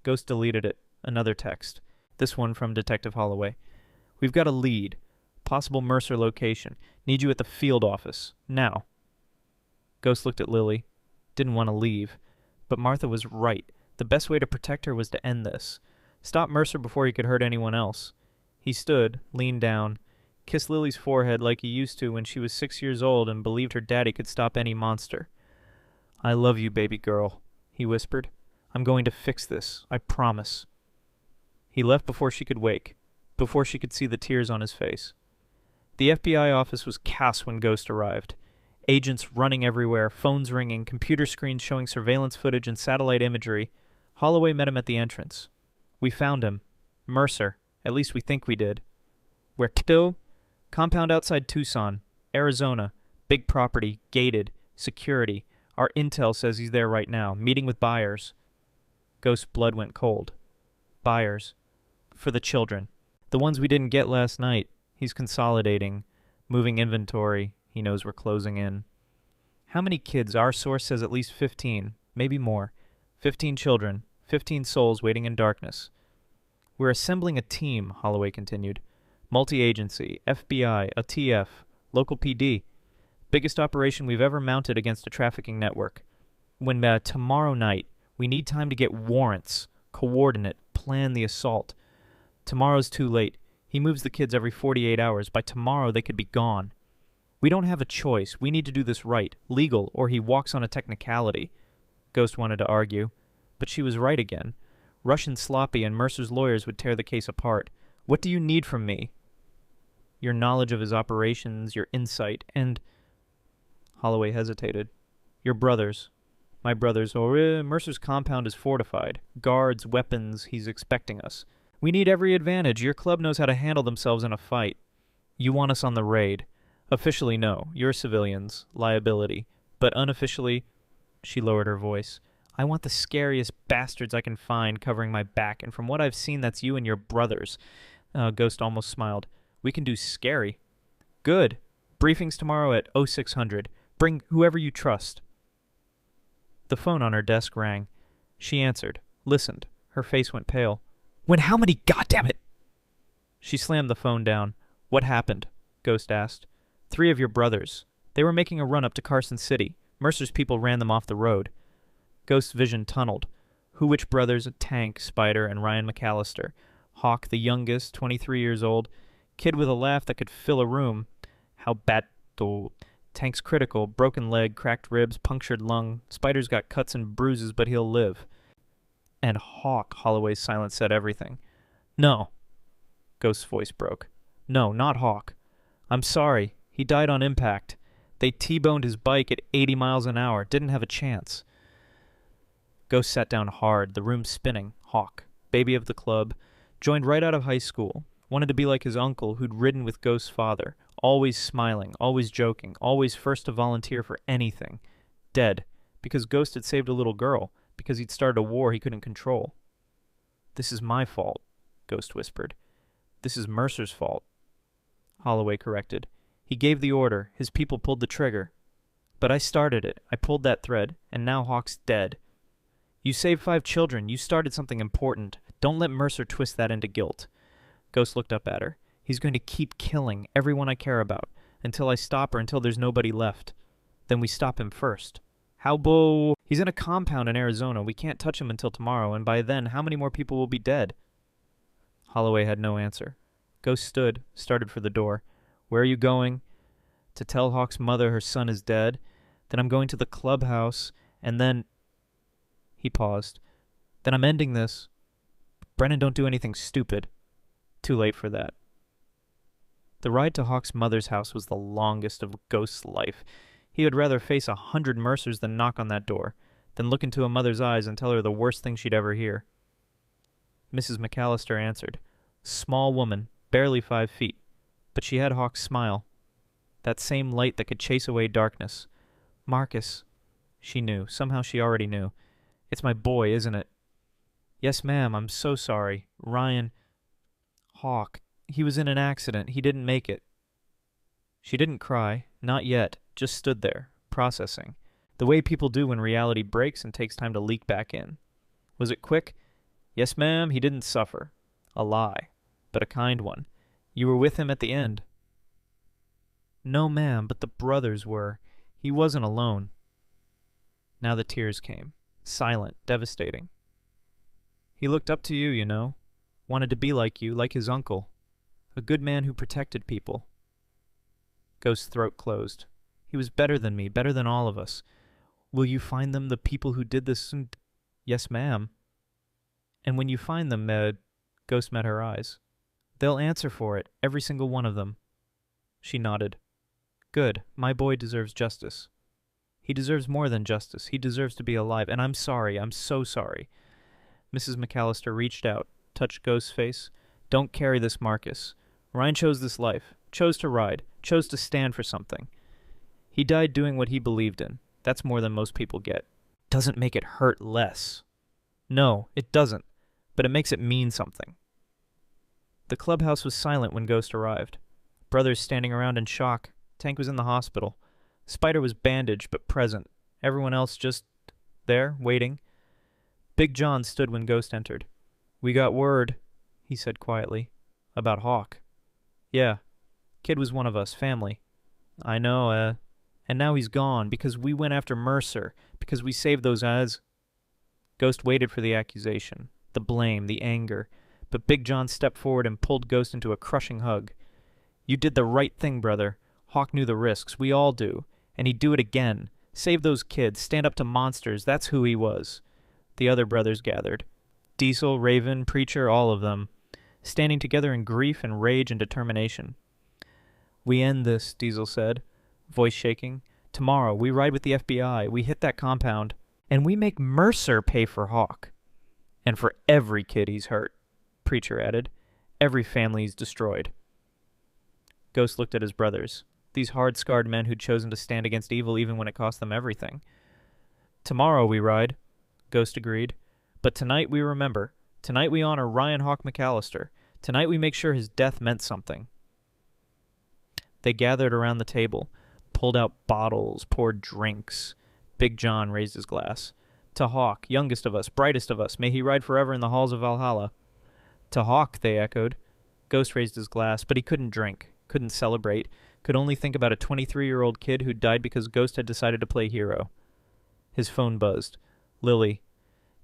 Ghost deleted it. Another text. This one from Detective Holloway. We've got a lead. Possible Mercer location. Need you at the field office. Now. Ghost looked at Lily. Didn't want to leave. But Martha was right. The best way to protect her was to end this. Stop Mercer before he could hurt anyone else. He stood, leaned down, kissed Lily's forehead like he used to when she was 6 years old and believed her daddy could stop any monster. I love you, baby girl, he whispered. I'm going to fix this. I promise. He left before she could wake, before she could see the tears on his face. The FBI office was chaos when Ghost arrived. Agents running everywhere, phones ringing, computer screens showing surveillance footage and satellite imagery. Holloway met him at the entrance. We found him. Mercer. At least we think we did. Where to? Compound outside Tucson, Arizona. Big property, gated, security. Our intel says he's there right now, meeting with buyers. Ghost's blood went cold. Buyers. For the children. The ones we didn't get last night. He's consolidating, moving inventory. He knows we're closing in. How many kids? Our source says at least 15, maybe more. 15 children, 15 souls waiting in darkness. We're assembling a team, Holloway continued. Multi-agency, FBI, a TF, local PD. Biggest operation we've ever mounted against a trafficking network. When tomorrow night, we need time to get warrants, coordinate, plan the assault. Tomorrow's too late. He moves the kids every 48 hours. By tomorrow, they could be gone. We don't have a choice. We need to do this right, legal, or he walks on a technicality. Ghost wanted to argue, but she was right again. Russian sloppy and Mercer's lawyers would tear the case apart. What do you need from me? Your knowledge of his operations, your insight, and... Holloway hesitated. Your brothers. My brothers. Mercer's compound is fortified. Guards, weapons, he's expecting us. We need every advantage. Your club knows how to handle themselves in a fight. You want us on the raid. Officially, no. You're civilians. Liability. But unofficially, she lowered her voice, I want the scariest bastards I can find covering my back, and from what I've seen, that's you and your brothers. Ghost almost smiled. We can do scary. Good. Briefings tomorrow at 0600. Bring whoever you trust. The phone on her desk rang. She answered, listened. Her face went pale. When how many, goddammit? She slammed the phone down. What happened? Ghost asked. 3 of your brothers. They were making a run up to Carson City. Mercer's people ran them off the road. Ghost's vision tunneled. Which brothers? Tank, Spider, and Ryan McAllister. Hawk, the youngest, 23 years old. Kid with a laugh that could fill a room. How battle. Tank's critical. Broken leg, cracked ribs, punctured lung. Spider's got cuts and bruises, but he'll live. And Hawk, Holloway's silence said everything. No. Ghost's voice broke. No, not Hawk. I'm sorry. He died on impact. They T-boned his bike at 80 miles an hour. Didn't have a chance. Ghost sat down hard, the room spinning. Hawk, baby of the club, joined right out of high school. Wanted to be like his uncle, who'd ridden with Ghost's father. Always smiling, always joking, always first to volunteer for anything. Dead, because Ghost had saved a little girl, because he'd started a war he couldn't control. This is my fault, Ghost whispered. This is Mercer's fault. Holloway corrected. He gave the order. His people pulled the trigger. But I started it. I pulled that thread, and now Hawk's dead. You saved 5 children. You started something important. Don't let Mercer twist that into guilt. Ghost looked up at her. He's going to keep killing everyone I care about, until I stop or until there's nobody left. Then we stop him first. How bull... He's in a compound in Arizona. We can't touch him until tomorrow, and by then, how many more people will be dead? Holloway had no answer. Ghost stood, started for the door. Where are you going? To tell Hawk's mother her son is dead. Then I'm going to the clubhouse, and then... He paused. Then I'm ending this. Brennan, don't do anything stupid. Too late for that. The ride to Hawk's mother's house was the longest of Ghost's life. He would rather face 100 Mercers than knock on that door, then look into a mother's eyes and tell her the worst thing she'd ever hear. Mrs. McAllister answered. Small woman, barely 5 feet, but she had Hawk's smile. That same light that could chase away darkness. Marcus. She knew. Somehow she already knew. It's my boy, isn't it? Yes, ma'am, I'm so sorry. Ryan... Hawk. He was in an accident. He didn't make it. She didn't cry. Not yet. Just stood there, processing. The way people do when reality breaks and takes time to leak back in. Was it quick? Yes, ma'am, he didn't suffer. A lie. But a kind one. You were with him at the end. No, ma'am, but the brothers were. He wasn't alone. Now the tears came. Silent, devastating. He looked up to you, you know. Wanted to be like you, like his uncle. A good man who protected people. Ghost's throat closed. He was better than me, better than all of us. Will you find them, the people who did this? Yes, ma'am. And when you find them, Ghost met her eyes. They'll answer for it, every single one of them. She nodded. Good. My boy deserves justice. He deserves more than justice. He deserves to be alive, and I'm sorry. I'm so sorry. Mrs. McAllister reached out, touched Ghost's face. Don't carry this, Marcus. Ryan chose this life, chose to ride, chose to stand for something. He died doing what he believed in. That's more than most people get. Doesn't make it hurt less. No, it doesn't, but it makes it mean something. The clubhouse was silent when Ghost arrived. Brothers standing around in shock. Tank was in the hospital. Spider was bandaged but present. Everyone else just there, waiting. Big John stood when Ghost entered. We got word. he said quietly. About Hawk. Yeah. Kid was one of us, family. I know, and now he's gone, because we went after Mercer, because we saved those eyes. Ghost waited for the accusation, the blame, the anger, but Big John stepped forward and pulled Ghost into a crushing hug. You did the right thing, brother. Hawk knew the risks, we all do, and he'd do it again. Save those kids, stand up to monsters, that's who he was. The other brothers gathered. Diesel, Raven, Preacher, all of them, standing together in grief and rage and determination. We end this, Diesel said, voice shaking. Tomorrow, we ride with the FBI, we hit that compound, and we make Mercer pay for Hawk. And for every kid he's hurt, Preacher added. Every family he's destroyed. Ghost looked at his brothers, these hard-scarred men who'd chosen to stand against evil even when it cost them everything. Tomorrow we ride, Ghost agreed. But tonight we remember. Tonight we honor Ryan Hawk McAllister. Tonight we make sure his death meant something. They gathered around the table, pulled out bottles, poured drinks. Big John raised his glass. To Hawk, youngest of us, brightest of us, may he ride forever in the halls of Valhalla. To Hawk, they echoed. Ghost raised his glass, but he couldn't drink, couldn't celebrate, could only think about a 23-year-old kid who died because Ghost had decided to play hero. His phone buzzed. Lily.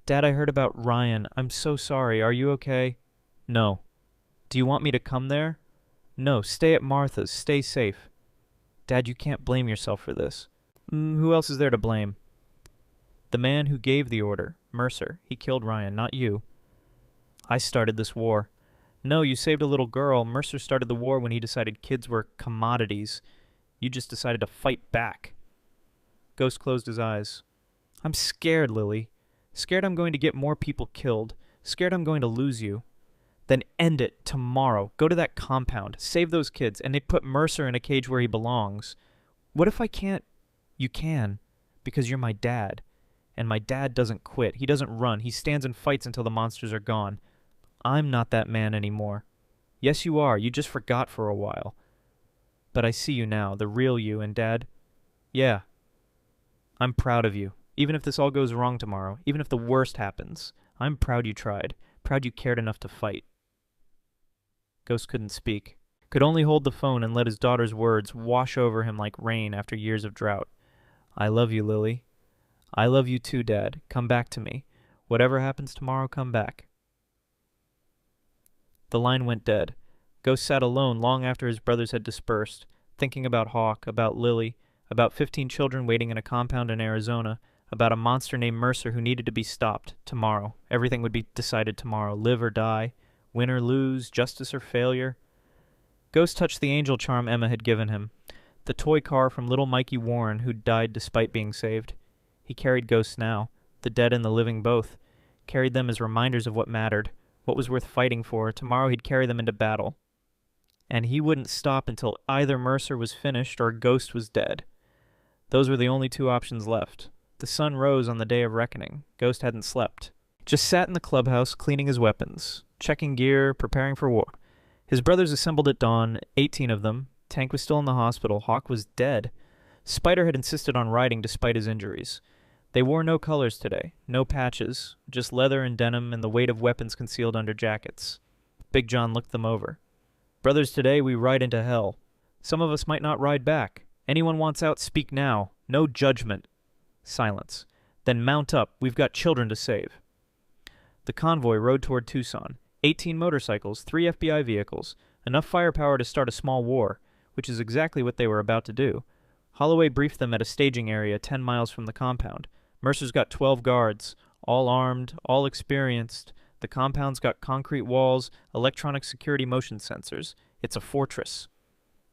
Dad, I heard about Ryan. I'm so sorry. Are you okay? No. Do you want me to come there? No, stay at Martha's. Stay safe. Dad, you can't blame yourself for this. Who else is there to blame? The man who gave the order, Mercer. He killed Ryan, not you. I started this war. No, you saved a little girl. Mercer started the war when he decided kids were commodities. You just decided to fight back. Ghost closed his eyes. I'm scared, Lily. Scared I'm going to get more people killed. Scared I'm going to lose you. Then end it tomorrow. Go to that compound. Save those kids. And they put Mercer in a cage where he belongs. What if I can't? You can. Because you're my dad. And my dad doesn't quit. He doesn't run. He stands and fights until the monsters are gone. I'm not that man anymore. Yes, you are. You just forgot for a while. But I see you now. The real you. And Dad? Yeah. I'm proud of you. Even if this all goes wrong tomorrow, even if the worst happens, I'm proud you tried, proud you cared enough to fight. Ghost couldn't speak, could only hold the phone and let his daughter's words wash over him like rain after years of drought. I love you, Lily. I love you too, Dad. Come back to me. Whatever happens tomorrow, come back. The line went dead. Ghost sat alone long after his brothers had dispersed, thinking about Hawk, about Lily, about 15 children waiting in a compound in Arizona, about a monster named Mercer who needed to be stopped tomorrow. Everything would be decided tomorrow, live or die, win or lose, justice or failure. Ghost touched the angel charm Emma had given him, the toy car from little Mikey Warren who'd died despite being saved. He carried ghosts now, the dead and the living both, carried them as reminders of what mattered, what was worth fighting for. Tomorrow he'd carry them into battle. And he wouldn't stop until either Mercer was finished or Ghost was dead. Those were the only two options left. The sun rose on the day of reckoning. Ghost hadn't slept. Just sat in the clubhouse, cleaning his weapons, checking gear, preparing for war. His brothers assembled at dawn, 18 of them. Tank was still in the hospital. Hawk was dead. Spider had insisted on riding despite his injuries. They wore no colors today, no patches, just leather and denim and the weight of weapons concealed under jackets. Big John looked them over. Brothers, today we ride into hell. Some of us might not ride back. Anyone wants out, speak now. No judgment. Silence. Then mount up. We've got children to save. The convoy rode toward Tucson. 18 motorcycles, 3 FBI vehicles, enough firepower to start a small war, which is exactly what they were about to do. Holloway briefed them at a staging area 10 miles from the compound. Mercer's got 12 guards, all armed, all experienced. The compound's got concrete walls, electronic security motion sensors. It's a fortress.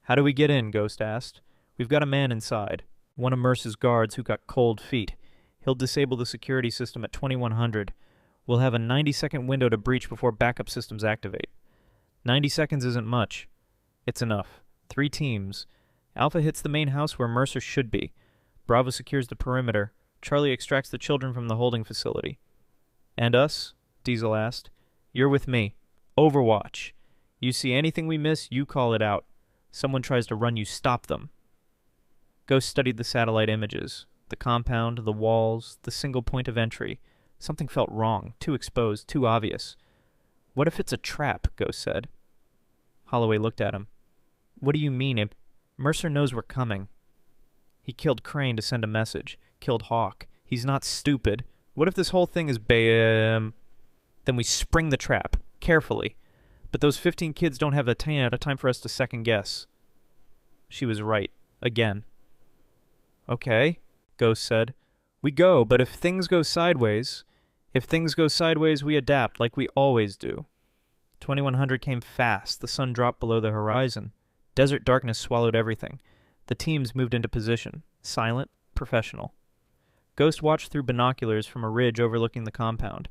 How do we get in? Ghost asked. We've got a man inside. One of Mercer's guards who got cold feet. He'll disable the security system at 2100. We'll have a 90-second window to breach before backup systems activate. 90 seconds isn't much. It's enough. 3 teams. Alpha hits the main house where Mercer should be. Bravo secures the perimeter. Charlie extracts the children from the holding facility. And us? Diesel asked. You're with me. Overwatch. You see anything we miss, you call it out. Someone tries to run you, stop them. Ghost studied the satellite images. The compound, the walls, the single point of entry. Something felt wrong, too exposed, too obvious. What if it's a trap? Ghost said. Holloway looked at him. What do you mean? Mercer knows we're coming. He killed Crane to send a message. Killed Hawk. He's not stupid. What if this whole thing is Then we spring the trap. Carefully. But those 15 kids don't have the time for us to second guess. She was right. Again. Okay, Ghost said. We go, but if things go sideways... we adapt, like we always do. 2100 came fast. The sun dropped below the horizon. Desert darkness swallowed everything. The teams moved into position. Silent, professional. Ghost watched through binoculars from a ridge overlooking the compound.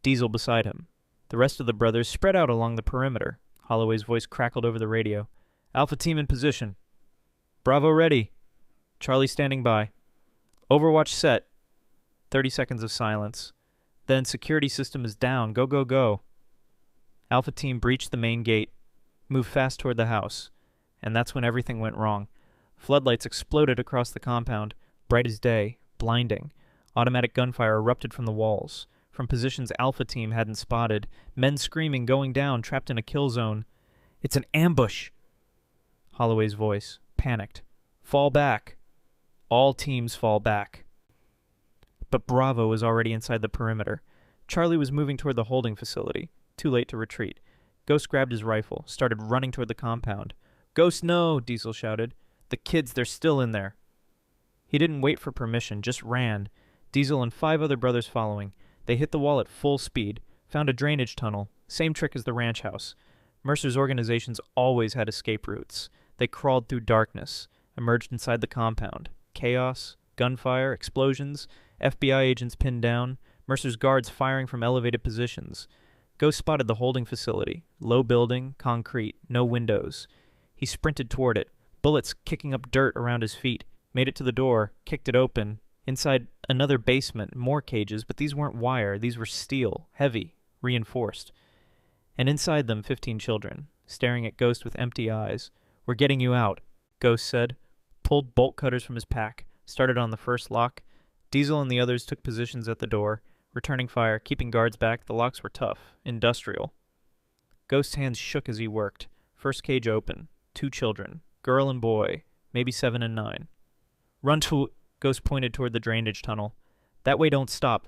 Diesel beside him. The rest of the brothers spread out along the perimeter. Holloway's voice crackled over the radio. Alpha team in position. Bravo ready. Charlie standing by. Overwatch set. 30 seconds of silence. Then security system is down. Go, go, go. Alpha team breached the main gate. Moved fast toward the house. And that's when everything went wrong. Floodlights exploded across the compound. Bright as day. Blinding. Automatic gunfire erupted from the walls. From positions Alpha team hadn't spotted. Men screaming, going down, trapped in a kill zone. It's an ambush! Holloway's voice. Panicked. Fall back. All teams fall back. But Bravo was already inside the perimeter. Charlie was moving toward the holding facility. Too late to retreat. Ghost grabbed his rifle, started running toward the compound. Ghost, no! Diesel shouted. The kids, they're still in there. He didn't wait for permission, just ran. Diesel and 5 other brothers following. They hit the wall at full speed, found a drainage tunnel, same trick as the ranch house. Mercer's organizations always had escape routes. They crawled through darkness, emerged inside the compound. Chaos, gunfire, explosions, FBI agents pinned down, Mercer's guards firing from elevated positions. Ghost spotted the holding facility. Low building, concrete, no windows. He sprinted toward it, bullets kicking up dirt around his feet. Made it to the door, kicked it open. Inside another basement, more cages, but these weren't wire. These were steel, heavy, reinforced. And inside them, 15 children, staring at Ghost with empty eyes. We're getting you out, Ghost said. Pulled bolt cutters from his pack, started on the first lock. Diesel and the others took positions at the door, returning fire, keeping guards back. The locks were tough, industrial. Ghost's hands shook as he worked. First cage open. 2 children, girl and boy, maybe 7 and 9. Run to... Ghost pointed toward the drainage tunnel. That way don't stop.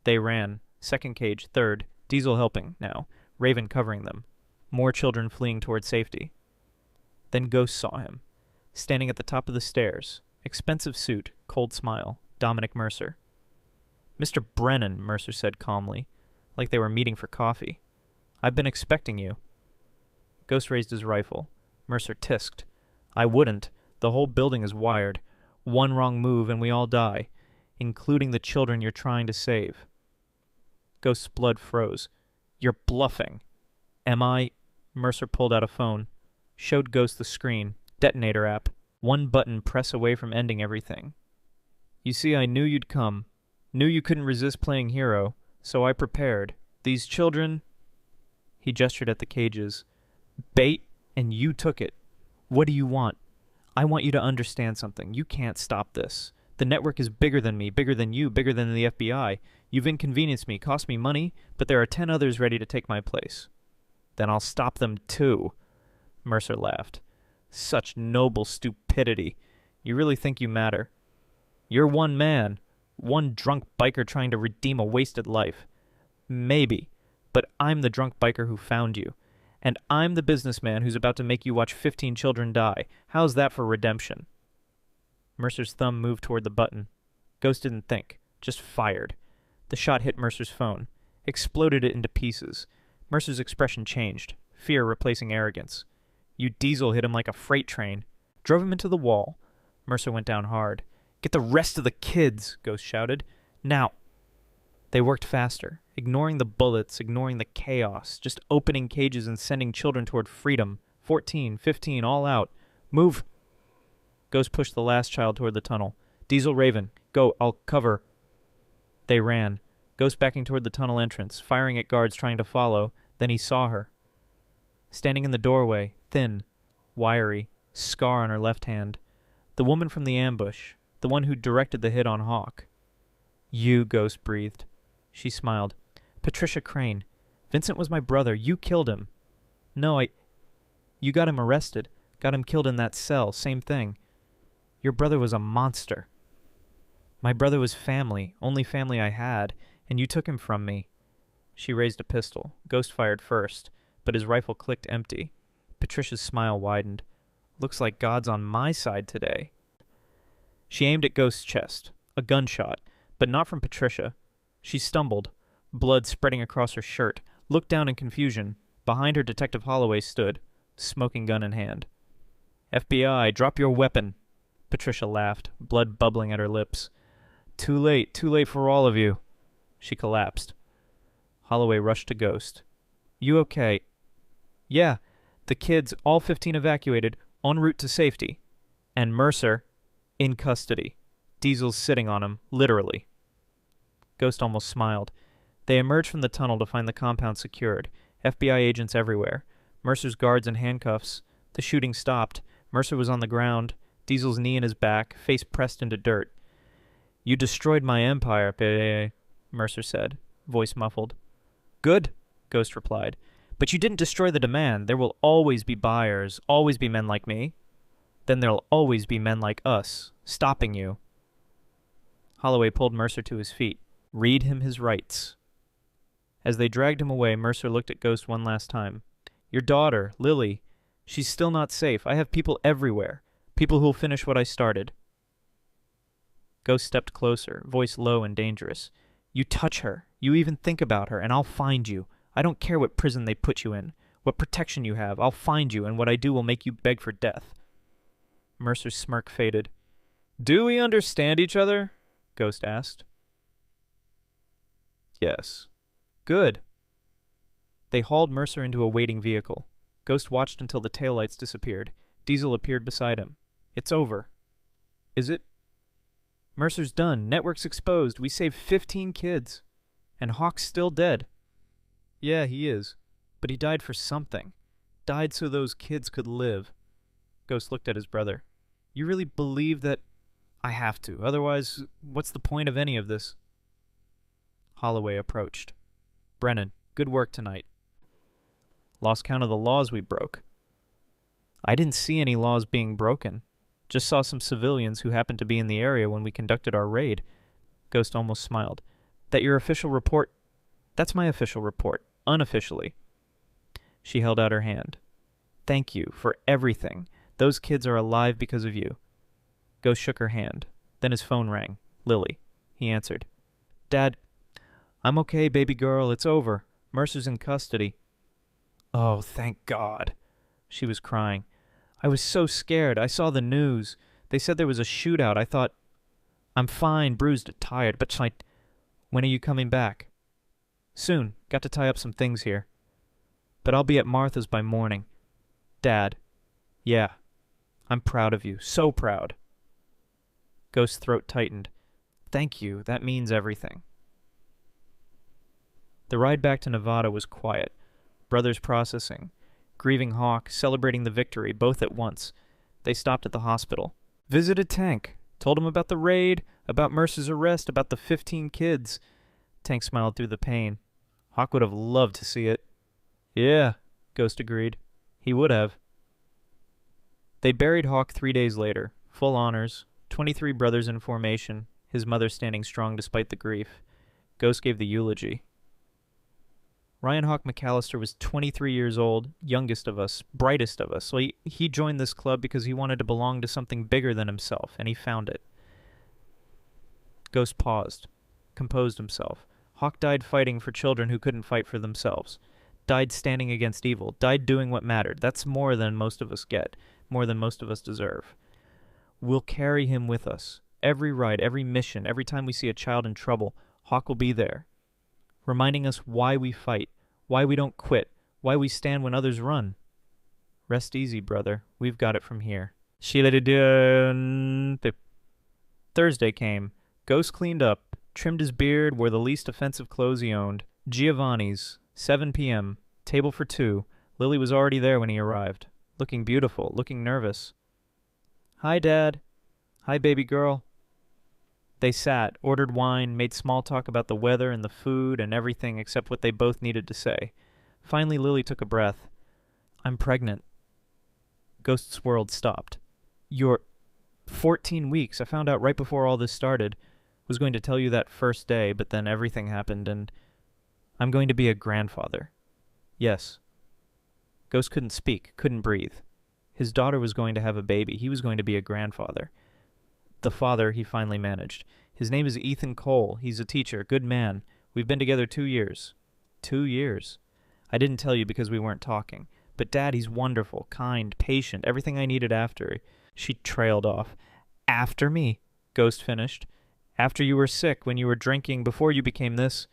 They ran. Second cage, third. Diesel helping, now. Raven covering them. More children fleeing toward safety. Then Ghost saw him. Standing at the top of the stairs. Expensive suit, cold smile. Dominic Mercer. Mr. Brennan, Mercer said calmly, like they were meeting for coffee. I've been expecting you. Ghost raised his rifle. Mercer tisked. I wouldn't. The whole building is wired. One wrong move and we all die, including the children you're trying to save. Ghost's blood froze. You're bluffing. Am I? Mercer pulled out a phone. Showed Ghost the screen. Detonator app. One button press away from ending everything. You see, I knew you'd come. Knew you couldn't resist playing hero, so I prepared. These children... He gestured at the cages. Bait, and you took it. What do you want? I want you to understand something. You can't stop this. The network is bigger than me, bigger than you, bigger than the FBI. You've inconvenienced me, cost me money, but there are 10 others ready to take my place. Then I'll stop them too. Mercer laughed. Such noble stupidity. You really think you matter. You're one man. One drunk biker trying to redeem a wasted life. Maybe. But I'm the drunk biker who found you. And I'm the businessman who's about to make you watch 15 children die. How's that for redemption? Mercer's thumb moved toward the button. Ghost didn't think, just fired. The shot hit Mercer's phone, exploded it into pieces. Mercer's expression changed, fear replacing arrogance. You Diesel hit him like a freight train. Drove him into the wall. Mercer went down hard. Get the rest of the kids, Ghost shouted. Now. They worked faster, ignoring the bullets, ignoring the chaos, just opening cages and sending children toward freedom. 14, 15, all out. Move. Ghost pushed the last child toward the tunnel. Diesel, Raven, go, I'll cover. They ran. Ghost backing toward the tunnel entrance, firing at guards trying to follow. Then he saw her. Standing in the doorway, thin, wiry, scar on her left hand. The woman from the ambush, the one who directed the hit on Hawk. You, Ghost breathed. She smiled. Patricia Crane. Vincent was my brother. You killed him. No, You got him arrested. Got him killed in that cell. Same thing. Your brother was a monster. My brother was family. Only family I had. And you took him from me. She raised a pistol. Ghost fired first, but his rifle clicked empty. Patricia's smile widened. Looks like God's on my side today. She aimed at Ghost's chest. A gunshot, but not from Patricia. She stumbled, blood spreading across her shirt, looked down in confusion. Behind her, Detective Holloway stood, smoking gun in hand. FBI, drop your weapon. Patricia laughed, blood bubbling at her lips. Too late for all of you. She collapsed. Holloway rushed to Ghost. You okay? Yeah, the kids, all 15 evacuated, en route to safety. And Mercer, in custody. Diesel's sitting on him, literally. Ghost almost smiled. They emerged from the tunnel to find the compound secured. FBI agents everywhere. Mercer's guards in handcuffs. The shooting stopped. Mercer was on the ground, Diesel's knee in his back, face pressed into dirt. You destroyed my empire, Mercer said, voice muffled. Good, Ghost replied. But you didn't destroy the demand. There will always be buyers, always be men like me. Then there'll always be men like us, stopping you. Holloway pulled Mercer to his feet. Read him his rights. As they dragged him away, Mercer looked at Ghost one last time. Your daughter, Lily, she's still not safe. I have people everywhere. People who'll finish what I started. Ghost stepped closer, voice low and dangerous. You touch her, you even think about her, and I'll find you. I don't care what prison they put you in, what protection you have. I'll find you, and what I do will make you beg for death. Mercer's smirk faded. Do we understand each other? Ghost asked. Yes. Good. They hauled Mercer into a waiting vehicle. Ghost watched until the taillights disappeared. Diesel appeared beside him. It's over. Is it? Mercer's done. Network's exposed. We saved 15 kids. And Hawk's still dead. Yeah, he is. But he died for something. Died so those kids could live. Ghost looked at his brother. You really believe that? I have to. Otherwise, what's the point of any of this? Holloway approached. Brennan, good work tonight. Lost count of the laws we broke. I didn't see any laws being broken. Just saw some civilians who happened to be in the area when we conducted our raid. Ghost almost smiled. That your official report? That's my official report, unofficially. She held out her hand. Thank you for everything. Those kids are alive because of you. Ghost shook her hand. Then his phone rang. Lily. He answered. Dad, I'm okay, baby girl. It's over. Mercer's in custody. Oh, thank God. She was crying. I was so scared. I saw the news. They said there was a shootout. I thought, I'm fine, bruised and tired, but when are you coming back? Soon. Got to tie up some things here. But I'll be at Martha's by morning. Dad. Yeah. I'm proud of you. So proud. Ghost's throat tightened. Thank you. That means everything. The ride back to Nevada was quiet. Brothers processing. Grieving Hawk, celebrating the victory, both at once. They stopped at the hospital. Visited Tank. Told him about the raid, about Mercer's arrest, about the 15 kids. Tank smiled through the pain. Hawk would have loved to see it. Yeah, Ghost agreed. He would have. They buried Hawk 3 days later. Full honors. 23 brothers in formation, his mother standing strong despite the grief. Ghost gave the eulogy. Ryan Hawk McAllister was 23 years old, youngest of us, brightest of us. So he joined this club because he wanted to belong to something bigger than himself, and he found it. Ghost paused, composed himself. Hawk died fighting for children who couldn't fight for themselves. Died standing against evil. Died doing what mattered. That's more than most of us get, more than most of us deserve. We'll carry him with us. Every ride, every mission, every time we see a child in trouble, Hawk will be there. Reminding us why we fight, why we don't quit, why we stand when others run. Rest easy, brother. We've got it from here. Thursday came. Ghost cleaned up, trimmed his beard, wore the least offensive clothes he owned. Giovanni's, 7 p.m., table for 2. Lily was already there when he arrived. Looking beautiful, looking nervous. Hi, Dad. Hi, baby girl. They sat, ordered wine, made small talk about the weather and the food and everything except what they both needed to say. Finally, Lily took a breath. I'm pregnant. Ghost's world stopped. You're 14 weeks. I found out right before all this started. Was going to tell you that first day, but then everything happened, and I'm going to be a grandfather. Yes. Ghost couldn't speak, couldn't breathe. His daughter was going to have a baby. He was going to be a grandfather. The father he finally managed. His name is Ethan Cole. He's a teacher, good man. We've been together 2 years. 2 years. I didn't tell you because we weren't talking. But Dad, he's wonderful, kind, patient, everything I needed after. She trailed off. After me, Ghost finished. After you were sick, when you were drinking, before you became this.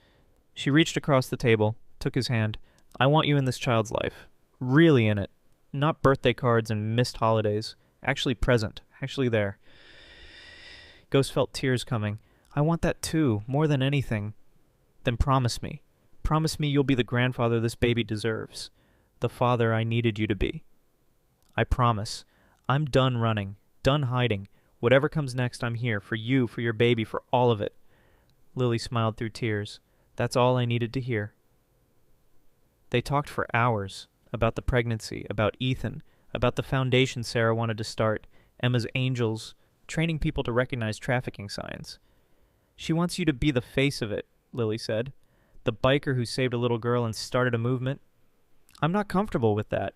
She reached across the table, took his hand. I want you in this child's life. Really in it. Not birthday cards and missed holidays. Actually present. Actually there. Ghost felt tears coming. I want that too, more than anything. Then promise me. Promise me you'll be the grandfather this baby deserves. The father I needed you to be. I promise. I'm done running. Done hiding. Whatever comes next, I'm here. For you, for your baby, for all of it. Lily smiled through tears. That's all I needed to hear. They talked for hours. About the pregnancy, about Ethan, about the foundation Sarah wanted to start, Emma's Angels, training people to recognize trafficking signs. She wants you to be the face of it, Lily said. The biker who saved a little girl and started a movement. I'm not comfortable with that.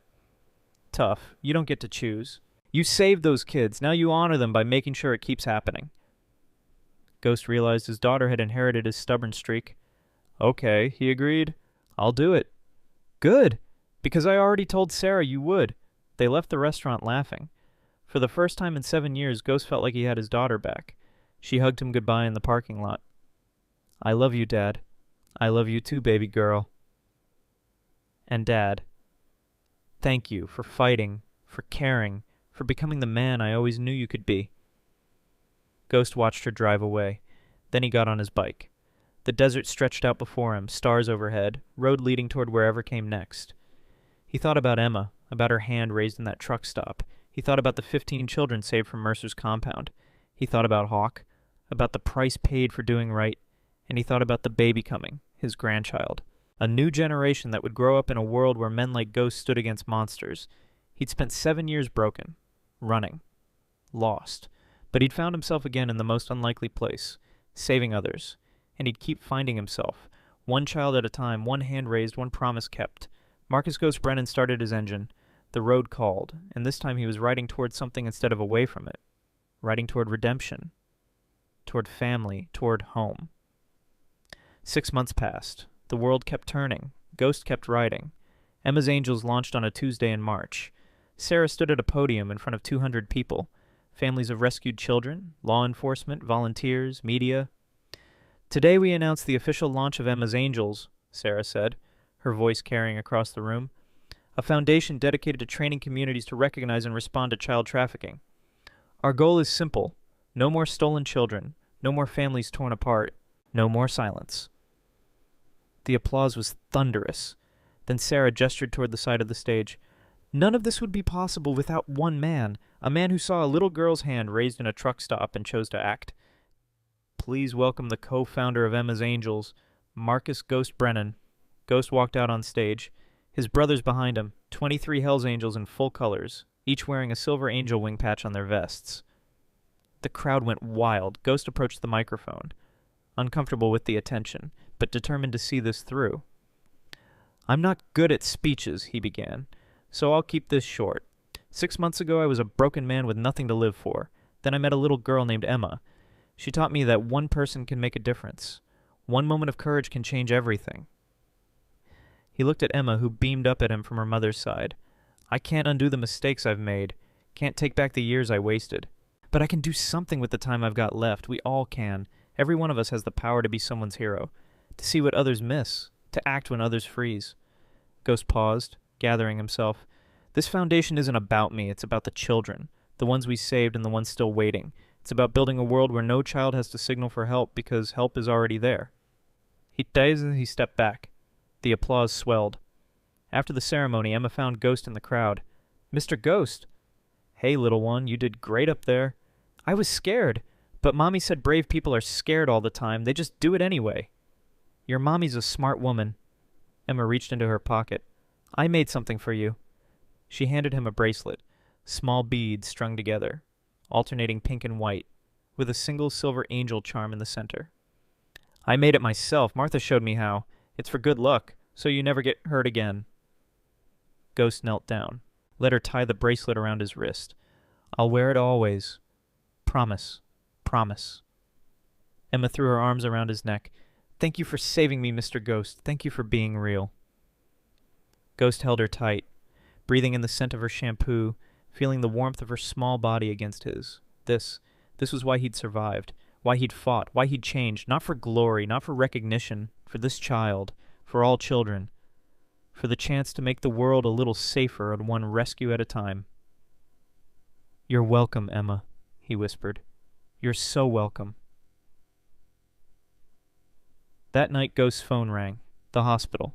Tough. You don't get to choose. You saved those kids. Now you honor them by making sure it keeps happening. Ghost realized his daughter had inherited his stubborn streak. Okay, he agreed. I'll do it. Good. Because I already told Sarah you would. They left the restaurant laughing. For the first time in 7 years, Ghost felt like he had his daughter back. She hugged him goodbye in the parking lot. I love you, Dad. I love you too, baby girl. And Dad, thank you for fighting, for caring, for becoming the man I always knew you could be. Ghost watched her drive away. Then he got on his bike. The desert stretched out before him, stars overhead, road leading toward wherever came next. He thought about Emma, about her hand raised in that truck stop. He thought about the 15 children saved from Mercer's compound. He thought about Hawk, about the price paid for doing right, and he thought about the baby coming, his grandchild. A new generation that would grow up in a world where men like Ghost stood against monsters. He'd spent 7 years broken, running, lost. But he'd found himself again in the most unlikely place, saving others. And he'd keep finding himself, one child at a time, one hand raised, one promise kept. Marcus Ghost Brennan started his engine. The road called, and this time he was riding toward something instead of away from it. Riding toward redemption. Toward family, toward home. 6 months passed. The world kept turning. Ghost kept riding. Emma's Angels launched on a Tuesday in March. Sarah stood at a podium in front of 200 people. Families of rescued children, law enforcement, volunteers, media. Today we announce the official launch of Emma's Angels, Sarah said, her voice carrying across the room. A foundation dedicated to training communities to recognize and respond to child trafficking. Our goal is simple. No more stolen children. No more families torn apart. No more silence. The applause was thunderous. Then Sarah gestured toward the side of the stage. None of this would be possible without one man, a man who saw a little girl's hand raised in a truck stop and chose to act. Please welcome the co-founder of Emma's Angels, Marcus Ghost Brennan. Ghost walked out on stage. His brothers behind him, 23 Hells Angels in full colors, each wearing a silver angel wing patch on their vests. The crowd went wild. Ghost approached the microphone, uncomfortable with the attention, but determined to see this through. I'm not good at speeches, he began, so I'll keep this short. 6 months ago I was a broken man with nothing to live for. Then I met a little girl named Emma. She taught me that one person can make a difference. One moment of courage can change everything. He looked at Emma, who beamed up at him from her mother's side. I can't undo the mistakes I've made. Can't take back the years I wasted. But I can do something with the time I've got left. We all can. Every one of us has the power to be someone's hero. To see what others miss. To act when others freeze. Ghost paused, gathering himself. This foundation isn't about me. It's about the children. The ones we saved and the ones still waiting. It's about building a world where no child has to signal for help because help is already there. He stepped back. The applause swelled. After the ceremony, Emma found Ghost in the crowd. Mr. Ghost! Hey, little one, you did great up there. I was scared, but Mommy said brave people are scared all the time. They just do it anyway. Your mommy's a smart woman. Emma reached into her pocket. I made something for you. She handed him a bracelet, small beads strung together, alternating pink and white, with a single silver angel charm in the center. I made it myself. Martha showed me how. It's for good luck, so you never get hurt again. Ghost knelt down, let her tie the bracelet around his wrist. I'll wear it always. Promise. Promise. Emma threw her arms around his neck. Thank you for saving me, Mr. Ghost. Thank you for being real. Ghost held her tight, breathing in the scent of her shampoo, feeling the warmth of her small body against his. This was why he'd survived, why he'd fought, why he'd changed, not for glory, not for recognition, for this child, for all children, for the chance to make the world a little safer on one rescue at a time. You're welcome, Emma, he whispered. You're so welcome. That night, Ghost's phone rang. The hospital.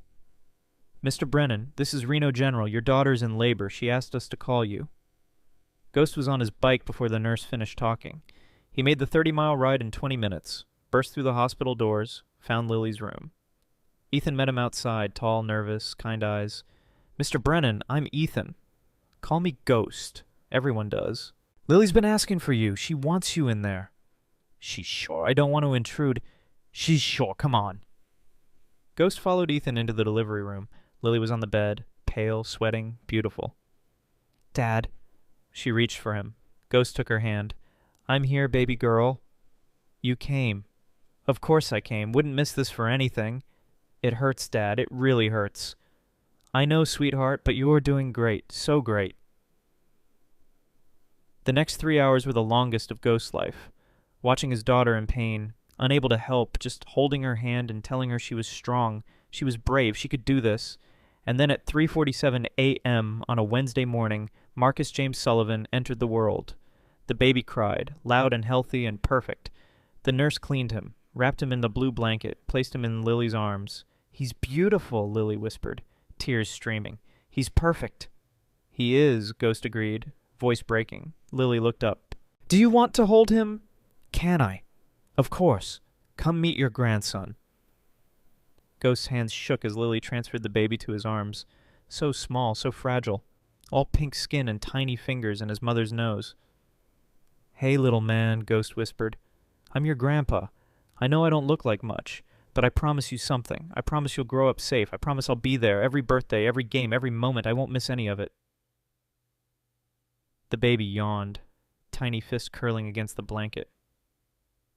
Mr. Brennan, this is Reno General. Your daughter's in labor. She asked us to call you. Ghost was on his bike before the nurse finished talking. He made the 30-mile ride in 20 minutes, burst through the hospital doors, found Lily's room. Ethan met him outside, tall, nervous, kind eyes. Mr. Brennan, I'm Ethan. Call me Ghost. Everyone does. Lily's been asking for you. She wants you in there. She's sure. I don't want to intrude. She's sure. Come on. Ghost followed Ethan into the delivery room. Lily was on the bed, pale, sweating, beautiful. Dad. She reached for him. Ghost took her hand. I'm here, baby girl. You came. Of course I came. Wouldn't miss this for anything. It hurts, Dad. It really hurts. I know, sweetheart, but you're doing great. So great. The next 3 hours were the longest of Ghost's life. Watching his daughter in pain, unable to help, just holding her hand and telling her she was strong, she was brave, she could do this. And then at 3:47 a.m. on a Wednesday morning, Marcus James Sullivan entered the world. The baby cried, loud and healthy and perfect. The nurse cleaned him, wrapped him in the blue blanket, placed him in Lily's arms. He's beautiful, Lily whispered, tears streaming. He's perfect. He is, Ghost agreed, voice breaking. Lily looked up. Do you want to hold him? Can I? Of course. Come meet your grandson. Ghost's hands shook as Lily transferred the baby to his arms. So small, so fragile. All pink skin and tiny fingers in his mother's nose. Hey, little man, Ghost whispered. I'm your grandpa. I know I don't look like much, but I promise you something. I promise you'll grow up safe. I promise I'll be there every birthday, every game, every moment. I won't miss any of it. The baby yawned, tiny fist curling against the blanket.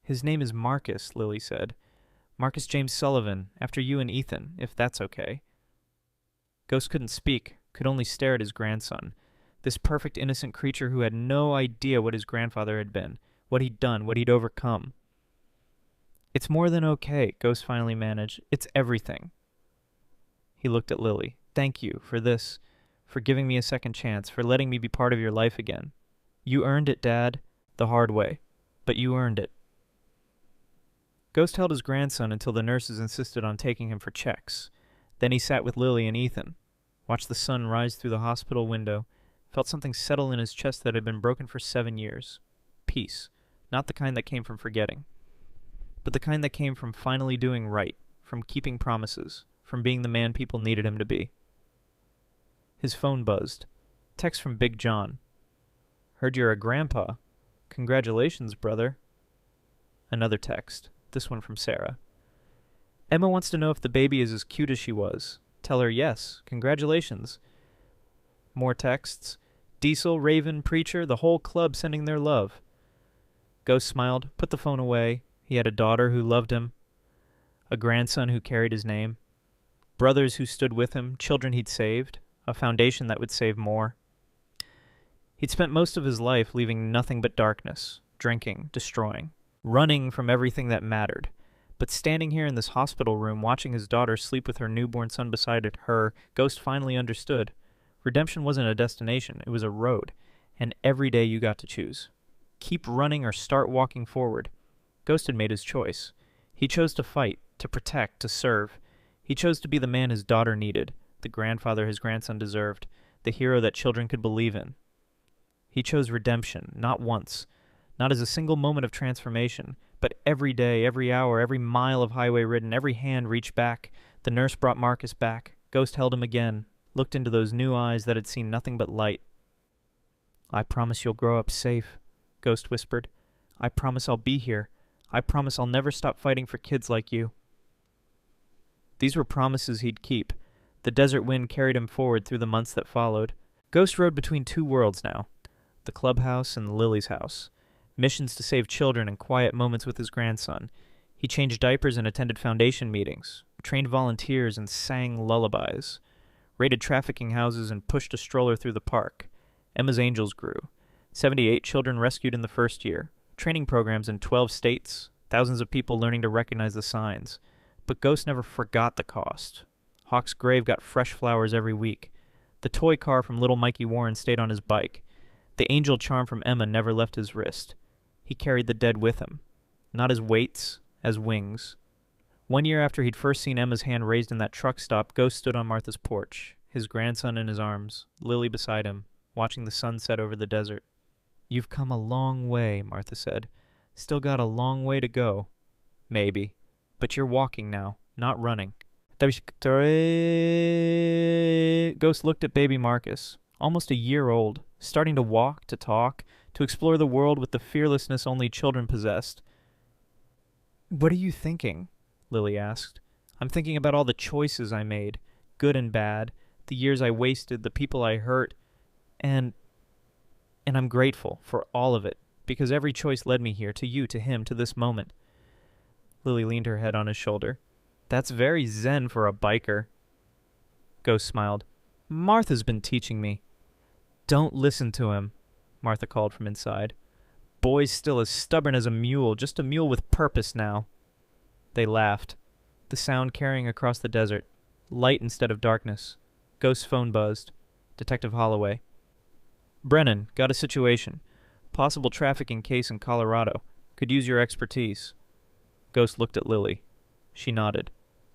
His name is Marcus, Lily said. Marcus James Sullivan, after you and Ethan, if that's okay. Ghost couldn't speak, could only stare at his grandson, this perfect innocent creature who had no idea what his grandfather had been, what he'd done, what he'd overcome. It's more than okay, Ghost finally managed. It's everything. He looked at Lily. Thank you for this, for giving me a second chance, for letting me be part of your life again. You earned it, Dad, the hard way, but you earned it. Ghost held his grandson until the nurses insisted on taking him for checks. Then he sat with Lily and Ethan, watched the sun rise through the hospital window, felt something settle in his chest that had been broken for 7 years. Peace, not the kind that came from forgetting, but the kind that came from finally doing right, from keeping promises, from being the man people needed him to be. His phone buzzed. Text from Big John. Heard you're a grandpa. Congratulations, brother. Another text. This one from Sarah. Emma wants to know if the baby is as cute as she was. Tell her yes. Congratulations. More texts. Diesel, Raven, Preacher, the whole club sending their love. Ghost smiled, put the phone away. He had a daughter who loved him, a grandson who carried his name, brothers who stood with him, children he'd saved, a foundation that would save more. He'd spent most of his life leaving nothing but darkness, drinking, destroying, running from everything that mattered. But standing here in this hospital room, watching his daughter sleep with her newborn son beside her, Ghost finally understood. Redemption wasn't a destination, it was a road, and every day you got to choose. Keep running or start walking forward. Ghost had made his choice. He chose to fight, to protect, to serve. He chose to be the man his daughter needed, the grandfather his grandson deserved, the hero that children could believe in. He chose redemption, not once, not as a single moment of transformation, but every day, every hour, every mile of highway ridden, every hand reached back, The nurse brought Marcus back. Ghost held him again, looked into those new eyes that had seen nothing but light. "I promise you'll grow up safe," Ghost whispered. "I promise I'll be here. I promise I'll never stop fighting for kids like you." These were promises he'd keep. The desert wind carried him forward through the months that followed. Ghost rode between two worlds now, the clubhouse and Lily's house. Missions to save children and quiet moments with his grandson. He changed diapers and attended foundation meetings, trained volunteers and sang lullabies, raided trafficking houses and pushed a stroller through the park. Emma's angels grew. 78 children rescued in the first year, training programs in 12 states, thousands of people learning to recognize the signs. But Ghost never forgot the cost. Hawk's grave got fresh flowers every week. The toy car from little Mikey Warren stayed on his bike. The angel charm from Emma never left his wrist. He carried the dead with him, not as weights, as wings. One year after he'd first seen Emma's hand raised in that truck stop, Ghost stood on Martha's porch, his grandson in his arms, Lily beside him, watching the sun set over the desert. "You've come a long way," Martha said. "Still got a long way to go." "Maybe. But you're walking now, not running." Ghost looked at baby Marcus, almost a year old, starting to walk, to talk, to explore the world with the fearlessness only children possessed. "What are you thinking?" Lily asked. "I'm thinking about all the choices I made, good and bad, the years I wasted, the people I hurt, and I'm grateful for all of it, because every choice led me here, to you, to him, to this moment." Lily leaned her head on his shoulder. "That's very zen for a biker." Ghost smiled. "Martha's been teaching me." "Don't listen to him," Martha called from inside. "Boy's still as stubborn as a mule, just a mule with purpose now." They laughed, the sound carrying across the desert, light instead of darkness. Ghost's phone buzzed. Detective Holloway. "Brennan, got a situation. Possible trafficking case in Colorado. Could use your expertise." Ghost looked at Lily. She nodded.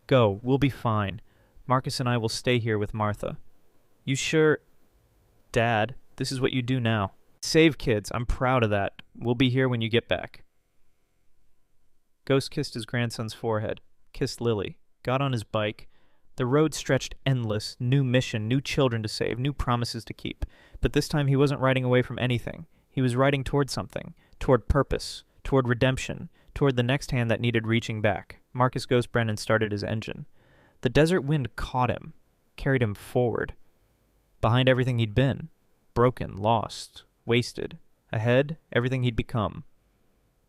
"Go, we'll be fine. Marcus and I will stay here with Martha." "You sure?" "Dad, this is what you do now. Save kids, I'm proud of that. We'll be here when you get back." Ghost kissed his grandson's forehead, kissed Lily, got on his bike. The road stretched endless, new mission, new children to save, new promises to keep. But this time he wasn't riding away from anything. He was riding toward something, toward purpose, toward redemption, toward the next hand that needed reaching back. Marcus Ghost Brennan started his engine. The desert wind caught him, carried him forward. Behind everything he'd been, broken, lost, wasted. Ahead, everything he'd become.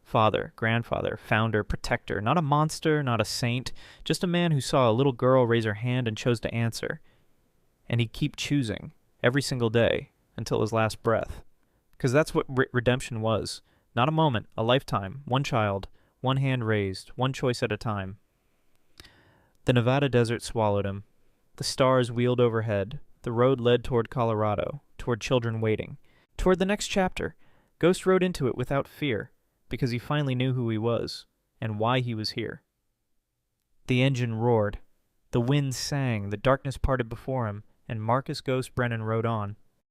Father, grandfather, founder, protector, not a monster, not a saint, just a man who saw a little girl raise her hand and chose to answer. And he'd keep choosing, every single day, until his last breath. Because that's what redemption was. Not a moment, a lifetime, one child, one hand raised, one choice at a time. The Nevada desert swallowed him. The stars wheeled overhead. The road led toward Colorado, toward children waiting. Toward the next chapter, Ghost rode into it without fear, because he finally knew who he was, and why he was here. The engine roared. The wind sang, the darkness parted before him, and Marcus Ghost Brennan rode on.